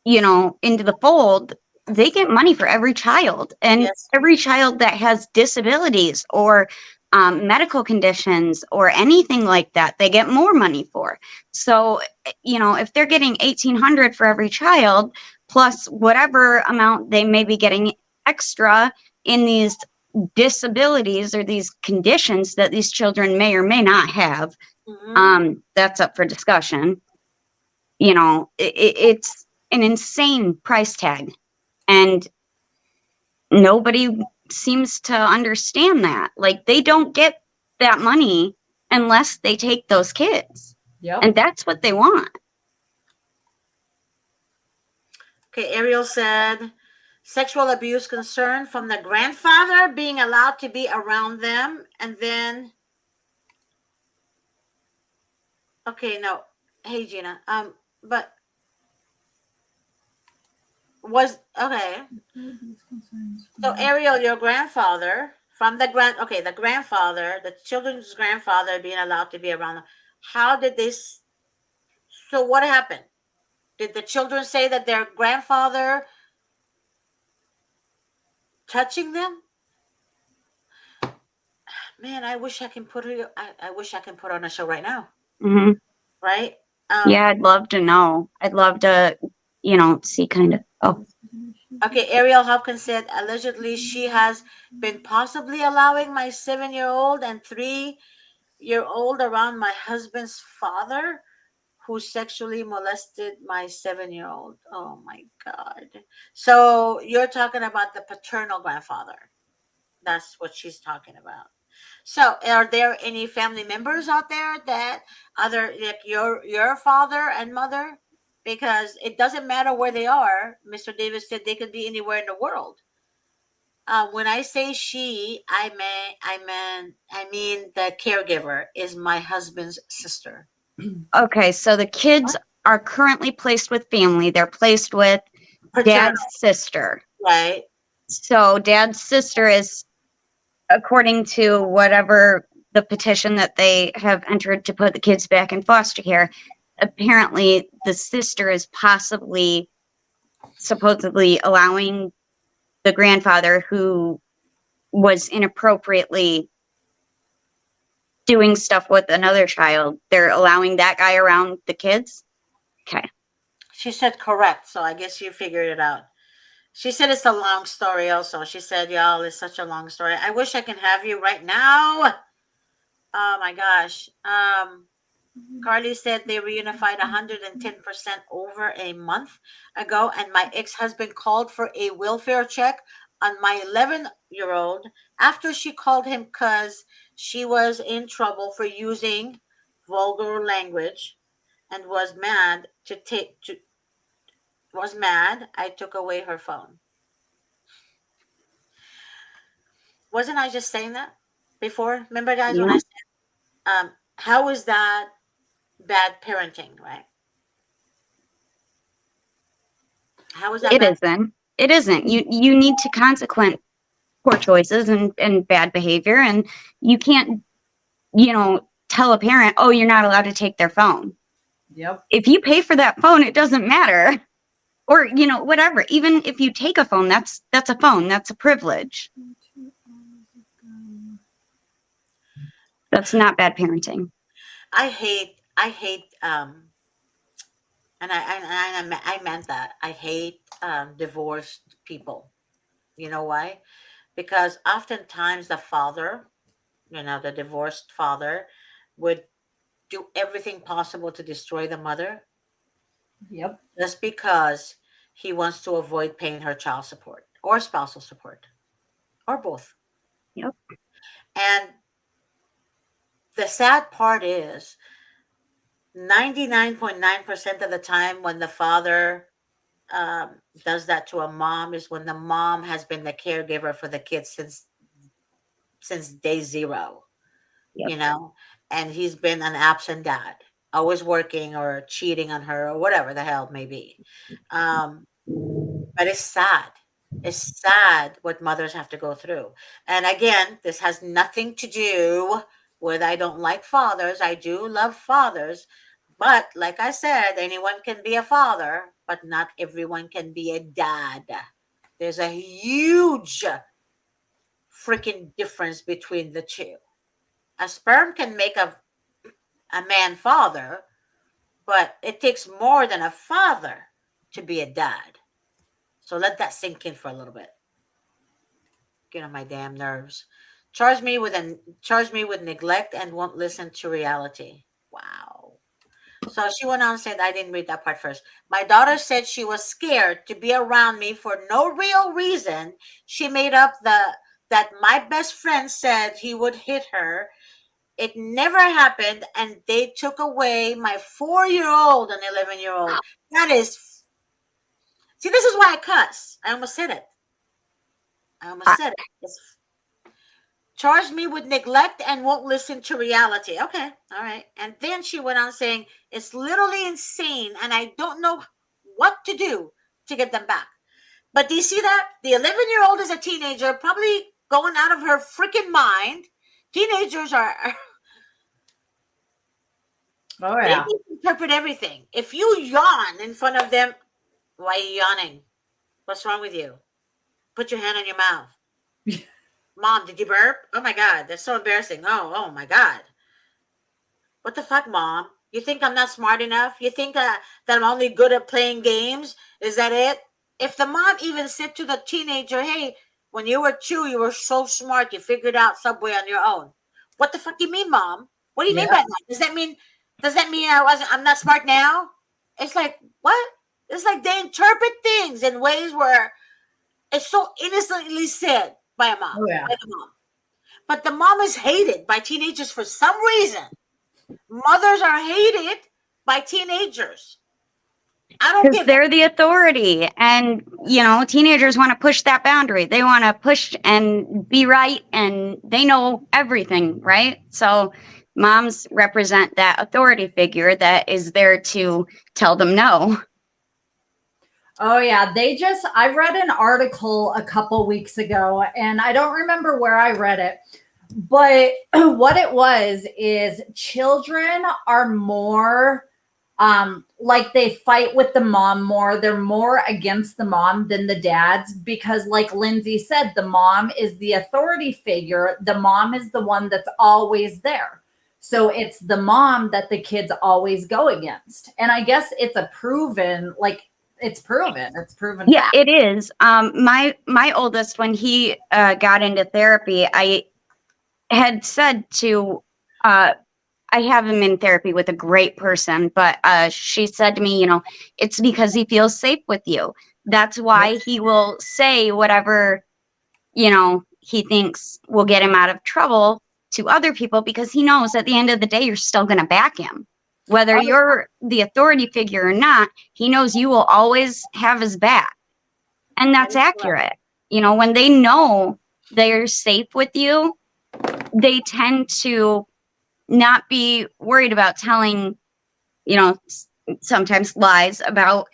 into the fold. They get money for every child, and Yes. every child that has disabilities or medical conditions or anything like that, they get more money for. So, if they're getting 1,800 for every child plus whatever amount they may be getting extra in these disabilities or these conditions that these children may or may not have, that's up for discussion. It's an insane price tag, and nobody seems to understand that. Like, they don't get that money unless they take those kids, Yep. and that's what they want. Okay, Ariel said sexual abuse concern from the grandfather being allowed to be around them, and then okay, no. Hey Gina. But was okay. So Ariel, your grandfather from the grandfather, the children's grandfather being allowed to be around them. How did this so what happened? Did the children say that their grandfather touching them? Man, I wish I can put her I wish I can put her on a show right now. Hmm. Right? Yeah, I'd love to know. I'd love to, see kind of. Oh, Okay, Ariel Hopkins said allegedly she has been possibly allowing my 7-year-old and 3-year-old around my husband's father who sexually molested my 7-year-old. Oh my God. So you're talking about the paternal grandfather. That's what she's talking about. So are there any family members out there that other like your father and mother? Because it doesn't matter where they are. Mr. Davis said they could be anywhere in the world. When I say she, I mean the caregiver is my husband's sister. okay. So the kids are currently placed with family. They're placed with dad's Paternal, sister. right? So dad's sister is, according to whatever the petition that they have entered to put the kids back in foster care, apparently the sister is possibly, supposedly allowing the grandfather who was inappropriately doing stuff with another child, they're allowing that guy around the kids. Okay. She said correct, so I guess you figured it out. She said it's a long story also. She said, y'all, it's such a long story. I wish I can have you right now. Oh my gosh. Carly said they reunified 110% over a month ago, and my ex-husband called for a welfare check on my 11-year-old after she called him because she was in trouble for using vulgar language and was mad. I took away her phone. Wasn't I just saying that before? Remember, guys, when Yeah. I said, how is that bad parenting, right? How is that It bad? isn't. It isn't. You need to consequent poor choices and bad behavior, and you can't, you know, tell a parent, oh, you're not allowed to take their phone. Yep. If you pay for that phone, it doesn't matter. Or, whatever. Even if you take a phone, that's a phone. That's a privilege. That's not bad parenting. I hate, and I meant that. I hate divorced people. You know why? Because oftentimes the father, the divorced father, would do everything possible to destroy the mother Yep. just because he wants to avoid paying her child support or spousal support or both. Yep. And the sad part is 99.9% of the time when the father does that to a mom is when the mom has been the caregiver for the kids since day zero, Yep. and he's been an absent dad, always working or cheating on her or whatever the hell it may be. But it's sad. It's sad what mothers have to go through. And again, this has nothing to do with I don't like fathers. I do love fathers. But like I said, anyone can be a father, but not everyone can be a dad. There's a huge freaking difference between the two. A sperm can make a man father, but it takes more than a father to be a dad. So let that sink in for a little bit. Get on my damn nerves. Charge me with neglect and won't listen to reality. Wow. So she went on and said, I didn't read that part first. My daughter said she was scared to be around me for no real reason. She made up that my best friend said he would hit her. It never happened, and they took away my 4-year-old and 11-year-old. That is, see, this is why I cuss. I almost said it. I almost I- said it. Charged me with neglect and won't listen to reality. Okay, all right. And then she went on saying, it's literally insane, and I don't know what to do to get them back. But do you see that? The 11-year-old is a teenager, probably going out of her freaking mind. Teenagers are Oh they yeah. interpret everything. If you yawn in front of them, why are you yawning? What's wrong with you? Put your hand on your mouth. Mom, did you burp? Oh my God, that's so embarrassing. Oh my God. What the fuck, mom? You think I'm not smart enough? You think that I'm only good at playing games? Is that it? If the mom even said to the teenager, hey, when you were 2, you were so smart, you figured out Subway on your own. What the fuck do you mean, mom? What do you mean by Yep. that? Does that mean I'm not smart now? It's like, what? It's like they interpret things in ways where it's so innocently said by a mom. Oh yeah. By the mom. But the mom is hated by teenagers for some reason. Mothers are hated by teenagers. I don't Because get it. they're the authority. And, teenagers want to push that boundary. They want to push and be right, and they know everything, right? So moms represent that authority figure that is there to tell them no. Oh yeah, I read an article a couple weeks ago and I don't remember where I read it. But what it was is children are more like they fight with the mom more. They're more against the mom than the dads because like Lindsay said, the mom is the authority figure. The mom is the one that's always there. So it's the mom that the kids always go against. And I guess it's a proven like it's proven. It's proven Yeah, fact. it is. My oldest, when he got into therapy, I had said to I have him in therapy with a great person, but she said to me, it's because he feels safe with you. That's why he will say whatever, he thinks will get him out of trouble to other people, because he knows at the end of the day, you're still going to back him. Whether Oh, you're the authority figure or not, he knows you will always have his back. And That that's is correct. accurate. When they know they're safe with you, they tend to not be worried about telling, sometimes lies about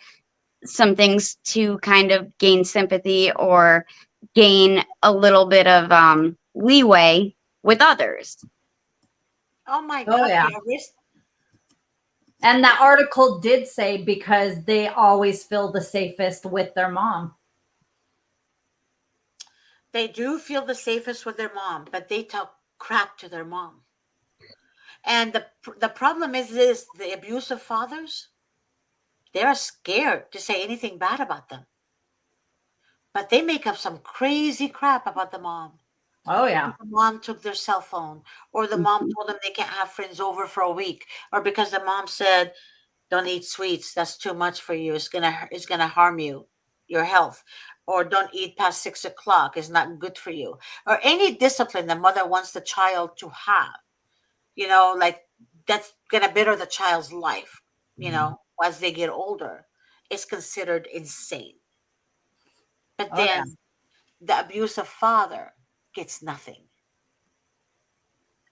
some things to kind of gain sympathy or gain a little bit of leeway with others. Oh my Oh, God, yeah. Harris. And that article did say because they always feel the safest with their mom. They do feel the safest with their mom, but they talk crap to their mom. And the problem is this: the abusive fathers, they're scared to say anything bad about them, but they make up some crazy crap about the mom. Oh, Because yeah. the mom took their cell phone, or the mom told them they can't have friends over for a week, or because the mom said, "Don't eat sweets. That's too much for you. It's gonna harm you, your health." Or don't eat past 6 o'clock. It's not good for you. Or any discipline the mother wants the child to have. Like that's gonna better the child's life. As they get older, it's considered insane. But Oh, yeah. then the abusive father gets nothing.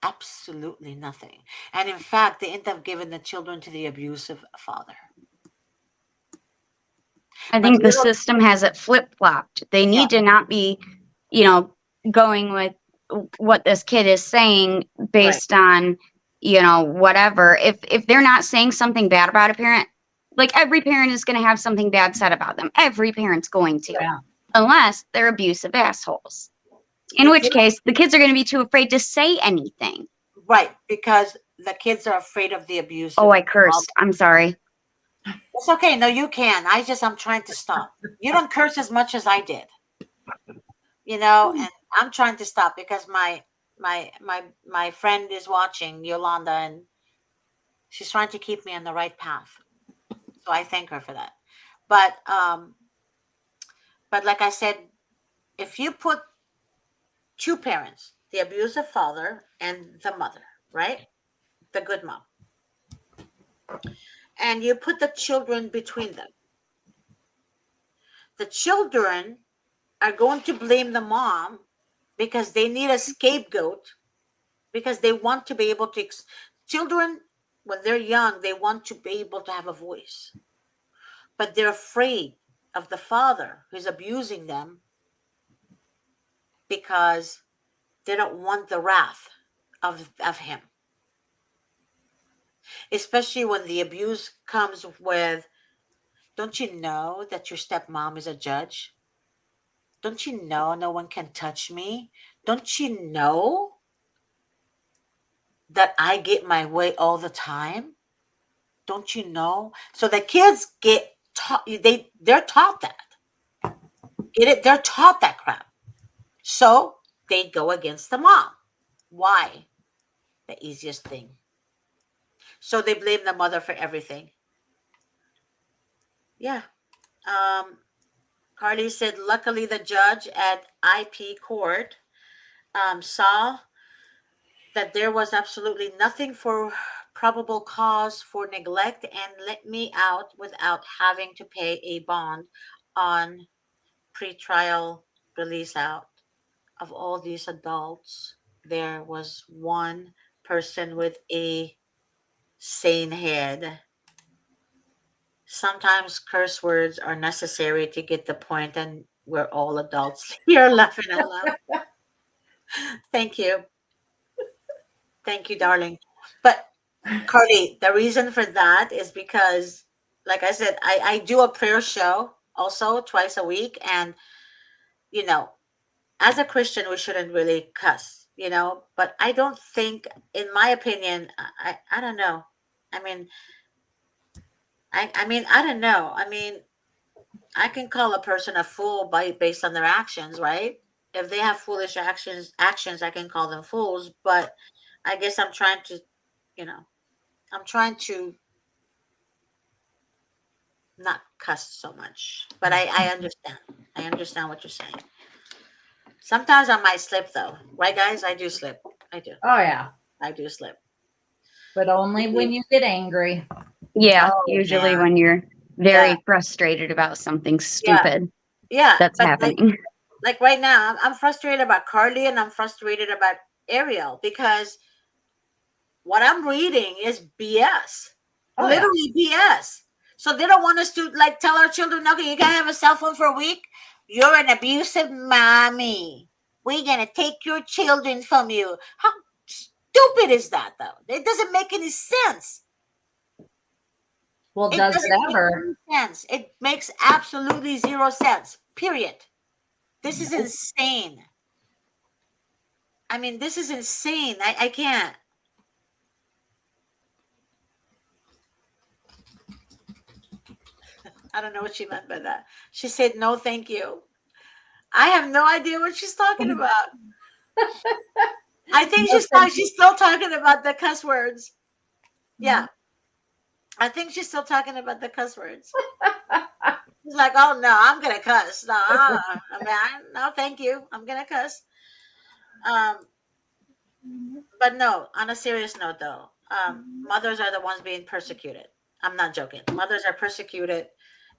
Absolutely nothing. And in fact, they end up giving the children to the abusive father. I But think the little, system has it flip flopped. They yeah, need to not be, you know, going with what this kid is saying right. based on, whatever. If they're not saying something bad about a parent, like every parent is going to have something bad said about them. Every parent's going to, Yeah. unless they're abusive assholes. In If which they case, the kids are going to be too afraid to say anything. Right, because the kids are afraid of the Oh, abusive I father. cursed. I'm sorry. It's okay. No, you can. I'm trying to stop. You don't curse as much as I did, and I'm trying to stop because my friend is watching, Yolanda, and she's trying to keep me on the right path. So I thank her for that. But but like I said, if you put two parents, the abusive father and the mother, right? The good mom, and you put the children between them, the children are going to blame the mom because they need a scapegoat, because they want to be able to children, when they're young, they want to be able to have a voice, but they're afraid of the father who's abusing them because they don't want the wrath of him, especially when the abuse comes with, "Don't you know that your stepmom is a judge? Don't you know no one can touch me? Don't you know that I get my way all the time? Don't you know?" So the kids get taught, they're taught that. Get it? They're taught that crap. So they go against the mom. Why? The easiest thing. So they blame the mother for everything. Yeah. Um, Carly said, luckily the judge at IP court saw that there was absolutely nothing for probable cause for neglect and let me out without having to pay a bond on pretrial release out. Of all these adults, there was one person with a sane head. Sometimes curse words are necessary to get the point, and we're all adults. You're laughing out loud. Thank you. Thank you, darling. But Carly, the reason for that is because, like I said, I do a prayer show also twice a week. And, you know, as a Christian, we shouldn't really cuss, but I don't think, in my opinion, I don't know. I mean, I don't know. I mean, I can call a person a fool based on their actions, right? If they have foolish actions, I can call them fools. But I guess you know, I'm trying to not cuss so much. But I understand. I understand what you're saying. Sometimes I might slip though, right, guys? I do slip. I do. Oh, yeah. I do slip. But only when you get angry. Yeah, Oh usually man. when you're Yeah. very frustrated about something Yeah. stupid Yeah. that's But like happening. like right now, I'm frustrated about Carly and I'm frustrated about Ariel because what I'm reading is BS. Oh, yeah. Literally BS. So they don't want us to like tell our children, okay, you can't have a cell phone for a week. You're an abusive mommy. We're gonna take your children from you. How? stupid is that, though? It doesn't make any sense. Well, It does doesn't it make ever? any sense. It makes absolutely zero sense. Period. This is insane. I mean, this is insane. I can't. I don't know what she meant by that. She said, no, thank you. I have no idea what she's talking about. I think No, thank she's still talking about the cuss words. you. Yeah. I think she's still talking about the cuss words. She's like, oh no, I'm gonna cuss. No, no, thank you. I'm gonna cuss. Um, but no, on a serious note though, mothers are the ones being persecuted. I'm not joking. Mothers are persecuted.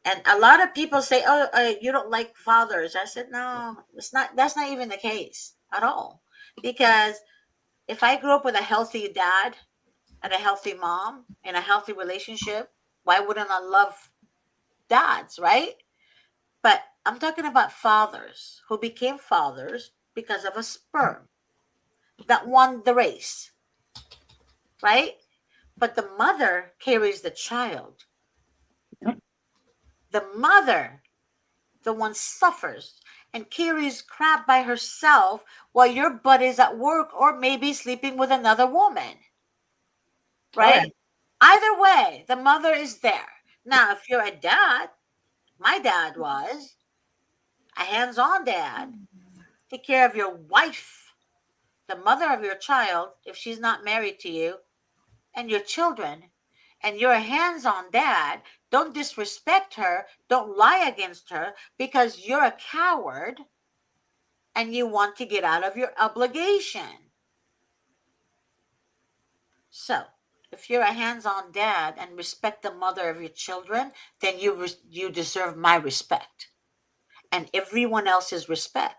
And a lot of people say, "Oh, you don't like fathers." I said, "No, it's not. That's not even the case at all. Because if I grew up with a healthy dad and a healthy mom in a healthy relationship, why wouldn't I love dads, right? But I'm talking about fathers who became fathers because of a sperm that won the race, right? But the mother carries the child. The mother, the one suffers and carries crap by herself while your butt is at work or maybe sleeping with another woman, Oh, yeah. right? Either way, the mother is there. Now, if you're a dad, my dad was a hands on dad. Take care of your wife, the mother of your child, if she's not married to you, and your children. And you're a hands on dad. Don't disrespect her. Don't lie against her because you're a coward and you want to get out of your obligation. So, if you're a hands-on dad and respect the mother of your children, then you deserve my respect and everyone else's respect.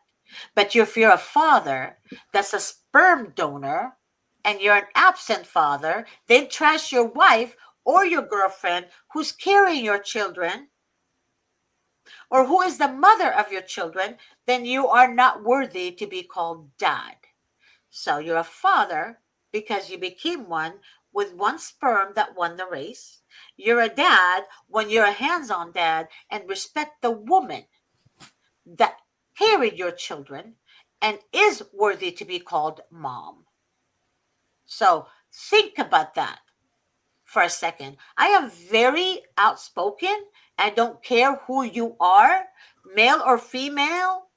But if you're a father that's a sperm donor and you're an absent father, then trash your wife or your girlfriend who's carrying your children or who is the mother of your children, then you are not worthy to be called dad. So you're a father because you became one with one sperm that won the race. You're a dad when you're a hands on dad and respect the woman that carried your children and is worthy to be called mom. So think about that for a second. I am very outspoken. I don't care who you are, male or female.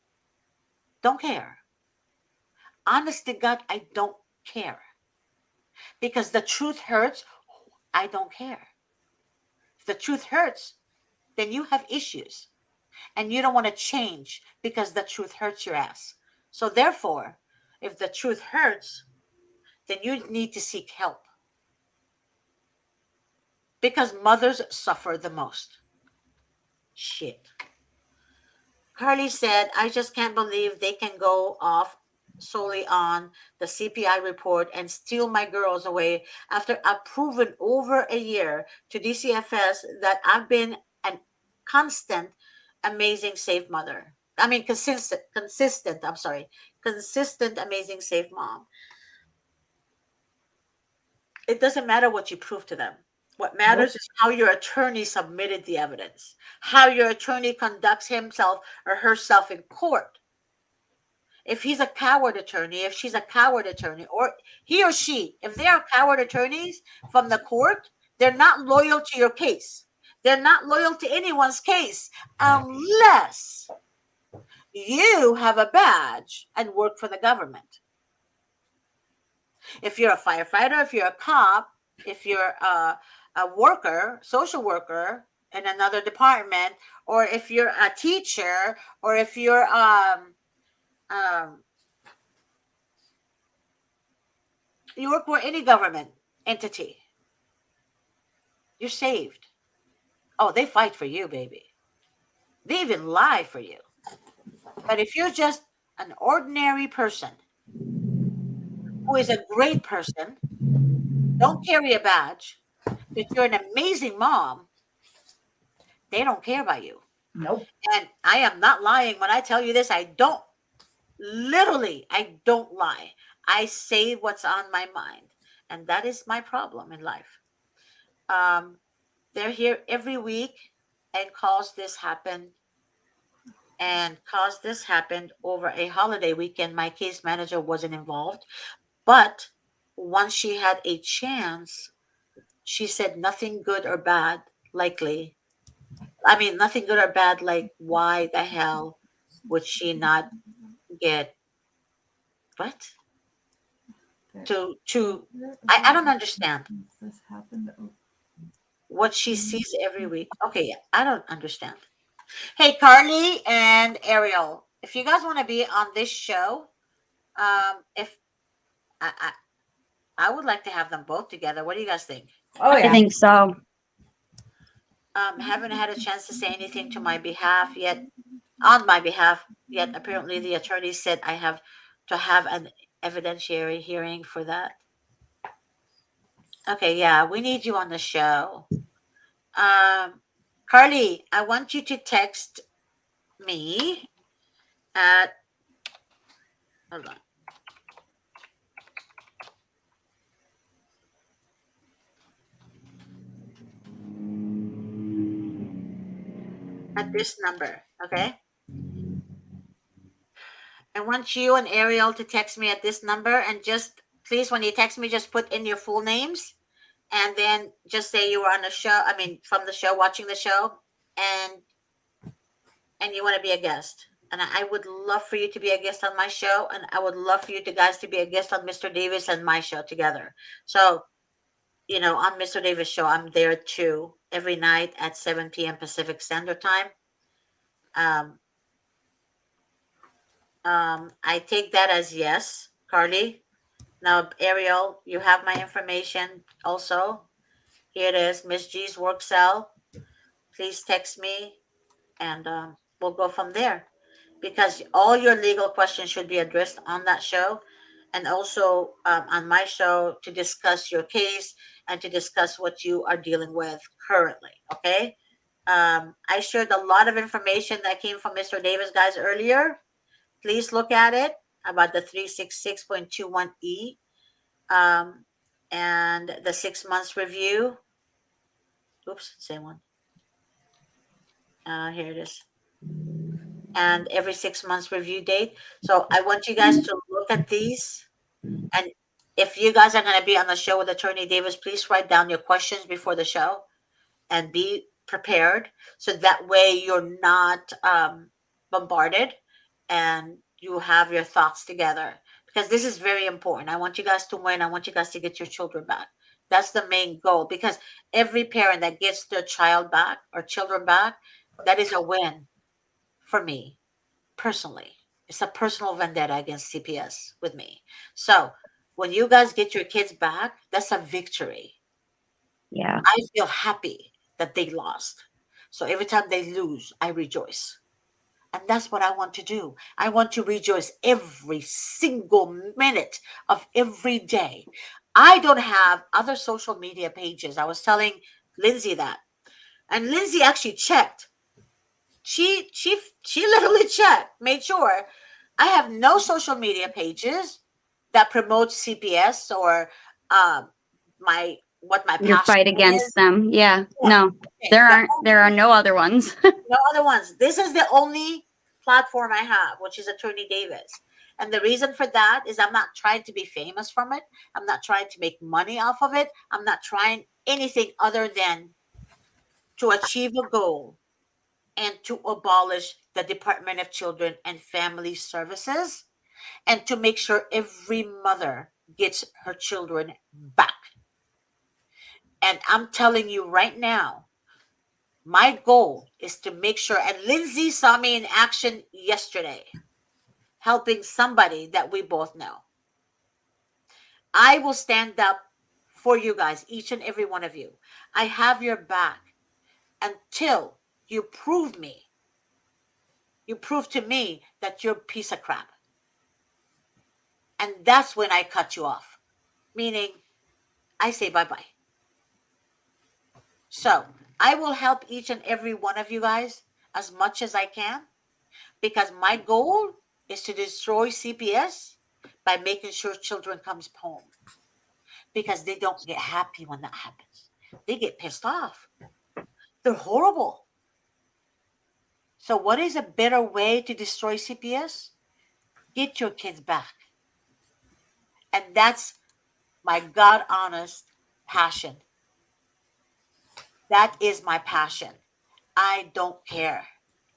Don't care. Honest to God, I don't care. Because the truth hurts. I don't care. If the truth hurts, then you have issues and you don't want to change because the truth hurts your ass. So, therefore, if the truth hurts, then you need to seek help because mothers suffer the most. Shit. Carly said, I just can't believe they can go off solely on the CPI report and steal my girls away after I've proven over a year to DCFS that I've been a constant, amazing, safe mother. I mean, consistent, amazing, safe mom. It doesn't matter what you prove to them. What Nope. matters is how your attorney submitted the evidence, how your attorney conducts himself or herself in court. If he's a coward attorney, if she's a coward attorney, or he or she, if they are coward attorneys from the court, they're not loyal to your case. They're not loyal to anyone's case unless you have a badge and work for the government. If you're a firefighter, if you're a cop, if you're a worker, social worker in another department, or if you're a teacher, or if you're um, you work for any government entity, you're saved. Oh, they fight for you, baby. They even lie for you. But if you're just an ordinary person who is a great person, don't carry a badge, but you're an amazing mom, they don't care about you. Nope. And I am not lying when I tell you this. I don't lie. I say what's on my mind, and that is my problem in life. Um, they're here every week and cause this happened over a holiday weekend. My case manager wasn't involved, but once she had a chance, she said nothing good or bad, likely. I mean, nothing good or bad, like why the hell would she not get what? To I don't understand This happened. what she sees every week. Okay, yeah, I don't understand. Hey, Carly and Ariel, if you guys want to be on this show, if I, I I would like to have them both together. What do you guys think? Oh I yeah. think so. Haven't had a chance to say anything to my behalf yet, on my behalf yet. Apparently, the attorney said I have to have an evidentiary hearing for that. Okay, yeah, we need you on the show. Um, Carly, I want you to text me at hold on, at this number. Okay, I want you and Ariel to text me at this number, and just please, when you text me, just put in your full names, and then just say you were on the show. I mean, from the show, watching the show, and you want to be a guest. And I would love for you to be a guest on my show, and I would love for you to guys to be a guest on Mr. Davis and my show together. So, on Mr. Davis' show, I'm there too every night at 7 p.m. Pacific Standard Time. Um, I take that as yes, Carly. Now, Ariel, you have my information also. Here it is, Miss G's work cell. Please text me, and we'll go from there. Because all your legal questions should be addressed on that show, and also on my show to discuss your case and to discuss what you are dealing with currently. Okay. I shared a lot of information that came from Mr. Davis, guys, earlier. Please look at it about the 366.21E, um, and the 6 months review. Oops, same one. Here it is. And every 6 months review date. So I want you guys to look at these. And if you guys are going to be on the show with Attorney Davis, please write down your questions before the show and be prepared, so that way you're not bombarded, and you have your thoughts together, because this is very important. I want you guys to win. I want you guys to get your children back. That's the main goal, because every parent that gets their child back or children back, that is a win for me personally. It's a personal vendetta against CPS with me. So when you guys get your kids back, that's a victory. Yeah. I feel happy that they lost. So every time they lose, I rejoice. And that's what I want to do. I want to rejoice every single minute of every day. I don't have other social media pages. I was telling Lindsay that. And Lindsay actually checked. She literally checked, made sure I have no social media pages that promote CPS or my what my Your passion fight is. against them. Yeah. Yeah. No. Okay. There are no other ones. No other ones. This is the only platform I have, which is Attorney Davis. And the reason for that is I'm not trying to be famous from it. I'm not trying to make money off of it. I'm not trying anything other than to achieve a goal and to abolish the Department of Children and Family Services, and to make sure every mother gets her children back. And I'm telling you right now, my goal is to make sure, and Lindsay saw me in action yesterday, helping somebody that we both know. I will stand up for you guys, each and every one of you. I have your back until you prove to me that you're a piece of crap. And that's when I cut you off, meaning I say bye bye. So I will help each and every one of you guys as much as I can, because my goal is to destroy CPS, by making sure children comes home, because they don't get happy when that happens. They get pissed off. They're horrible. So what is a better way to destroy CPS? Get your kids back. And that's my God honest passion. That is my passion. I don't care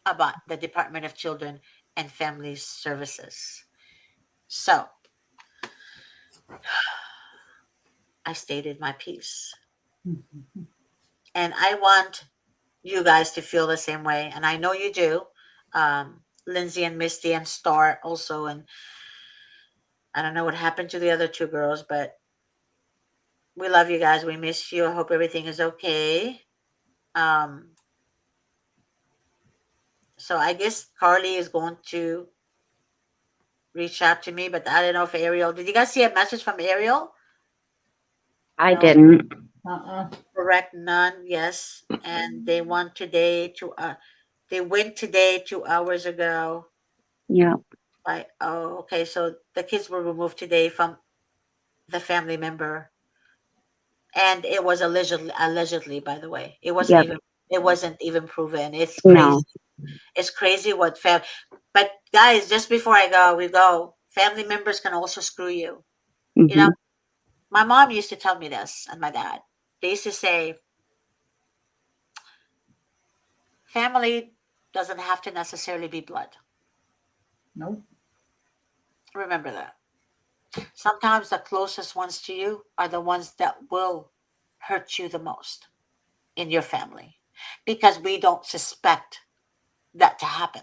about the Department of Children and Family Services. So I stated my piece. And I want you guys to feel the same way. And I know you do. Lindsay and Misty and Star also. And I don't know what happened to the other two girls, but we love you guys. We miss you. I hope everything is okay. Um, so I guess Carly is going to reach out to me, but I don't know if Ariel. Did you guys see a message from Ariel? I No, didn't. Uh-uh. correct, none. Yes, and they won today. They went today 2 hours ago. Yeah. By okay, so the kids were removed today from the family member, and it was allegedly, by the way, Yep. it wasn't even proven. It's crazy. No. It's crazy what but guys, just before I go, we go. Family members can also screw you. You know, Hmm. my mom used to tell me this, and my dad. They used to say, family doesn't have to necessarily be blood. Nope. Remember that. Sometimes the closest ones to you are the ones that will hurt you the most in your family, because we don't suspect that to happen.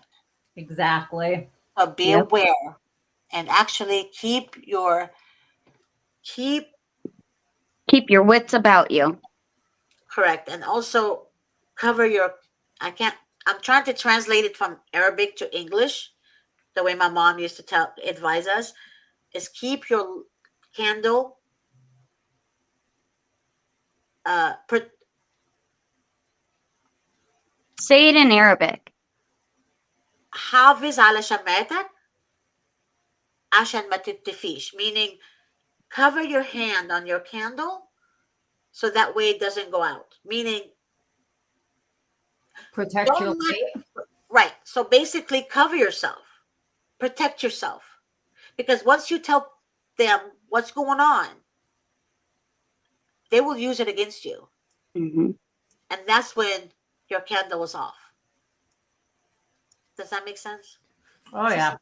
Exactly. So be Yep. aware, and actually keep Keep your wits about you. correct, and also cover your. I can't. I'm trying to translate it from Arabic to English. The way my mom used to advise us is keep your candle. Put Say it in Arabic. حافظ على شمعتك عشان ما تتفيش, meaning cover your hand on your candle so that way it doesn't go out. Meaning, Protect your don't let, light. right. So basically, cover yourself, protect yourself, because once you tell them what's going on, they will use it against you, Hmm. and that's when your candle is off. Does that make sense? Oh It's just yeah.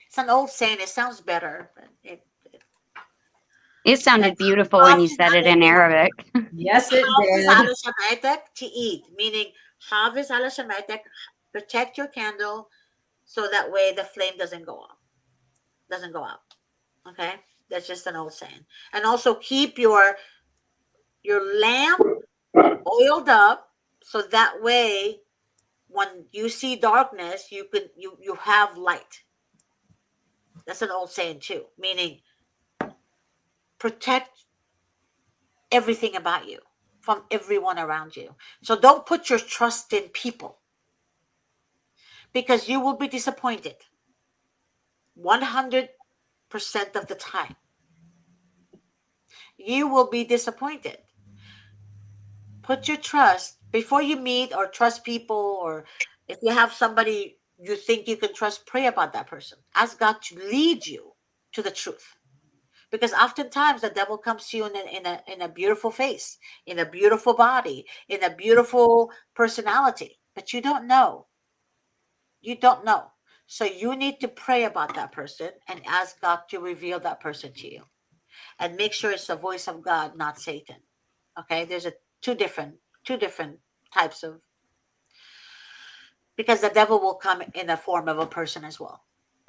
it's an old saying. It sounds better, but It like sounded beautiful when you said it in Arabic. Yes, it حافظ did. على شمعتك, to eat, meaning حافظ على شمعتك, protect your candle so that way the flame doesn't go out. Okay, that's just an old saying. And also keep your lamp oiled up so that way when you see darkness you have light. That's an old saying too, meaning protect everything about you from everyone around you. So don't put your trust in people, because you will be disappointed 100% of the time. You will be disappointed. Put your trust before you meet or trust people, or if you have somebody you think you can trust, pray about that person. Ask God to lead you to the truth. Because oftentimes the devil comes to you in a beautiful face, in a beautiful body, in a beautiful personality, but you don't know. You don't know. So you need to pray about that person and ask God to reveal that person to you. And make sure it's the voice of God, not Satan. Okay? There's a two different types of, because the devil will come in the form of a person as well.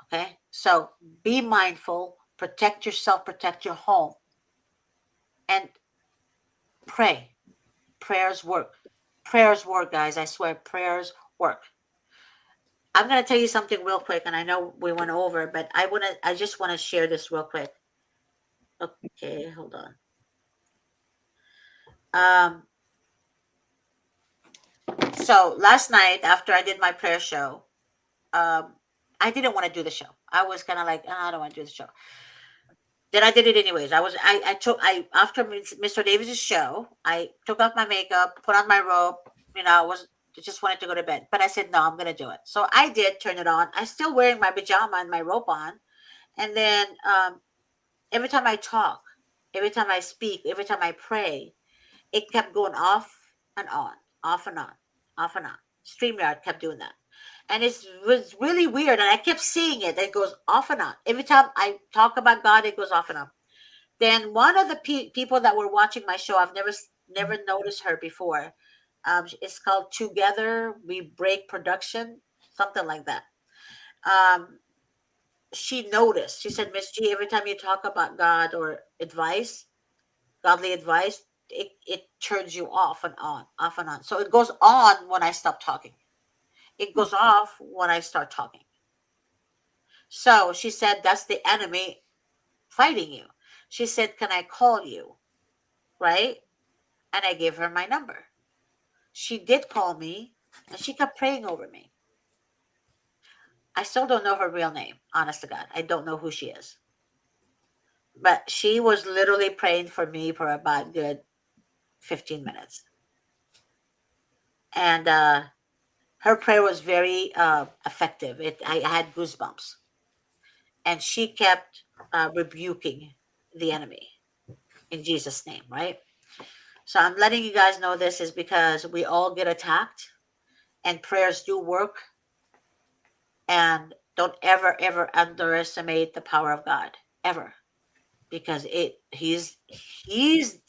Okay? So be mindful, protect yourself, protect your home, and pray. Prayers work. Prayers work, guys. I swear, prayers work. I'm gonna tell you something real quick, and I know we went over, but I just wanna share this real quick. Okay, hold on. Um, so last night after I did my prayer show, um, I didn't want to do the show. I was kind of like, "Oh, I don't want to do the show." Then I did it anyways. I after Mr. Davis's show, I took off my makeup, put on my robe. I was just wanted to go to bed, but I said no, I'm gonna do it. So I did turn it on. I still wearing my pajama and my robe on, and then every time I talk, every time I speak, every time I pray, it kept going off and on, off and on, off and on. StreamYard kept doing that. And it was really weird. And I kept seeing it. It goes off and on. Every time I talk about God, it goes off and on. Then one of the people that were watching my show, I've never noticed her before. It's called Together We Break Production, something like that. Um, she noticed. She said, Miss G, every time you talk about God or advice, godly advice, it turns you off and on, off and on. So it goes on when I stop talking. It goes off when I start talking. So she said, that's the enemy fighting you. She said, can I call you? Right? And I gave her my number. She did call me and she kept praying over me. I still don't know her real name, honest to God. I don't know who she is. But she was literally praying for me for about good 15 minutes. And her prayer was very effective. I had goosebumps. And she kept rebuking the enemy in Jesus' name, right? So I'm letting you guys know this is because we all get attacked and prayers do work. And don't ever underestimate the power of God, ever, because he's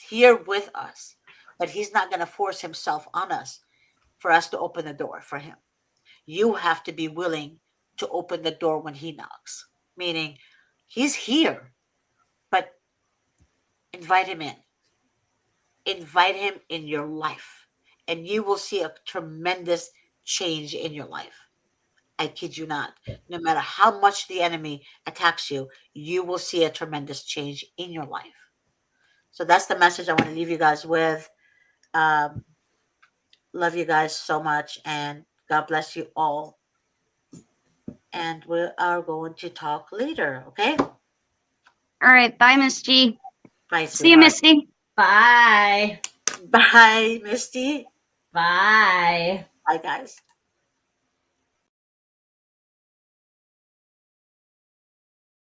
here with us, but he's not going to force himself on us for us to open the door for him. You have to be willing to open the door when he knocks, meaning he's here, but invite him in. Invite him in your life, and you will see a tremendous change in your life. I kid you not. No matter how much the enemy attacks you, you will see a tremendous change in your life. So that's the message I want to leave you guys with. Um, love you guys so much, and God bless you all. And we are going to talk later, okay? All right. Bye, Miss G. Bye, See you, sweetheart. Misty. Bye. Bye, Misty. Bye. Bye, guys.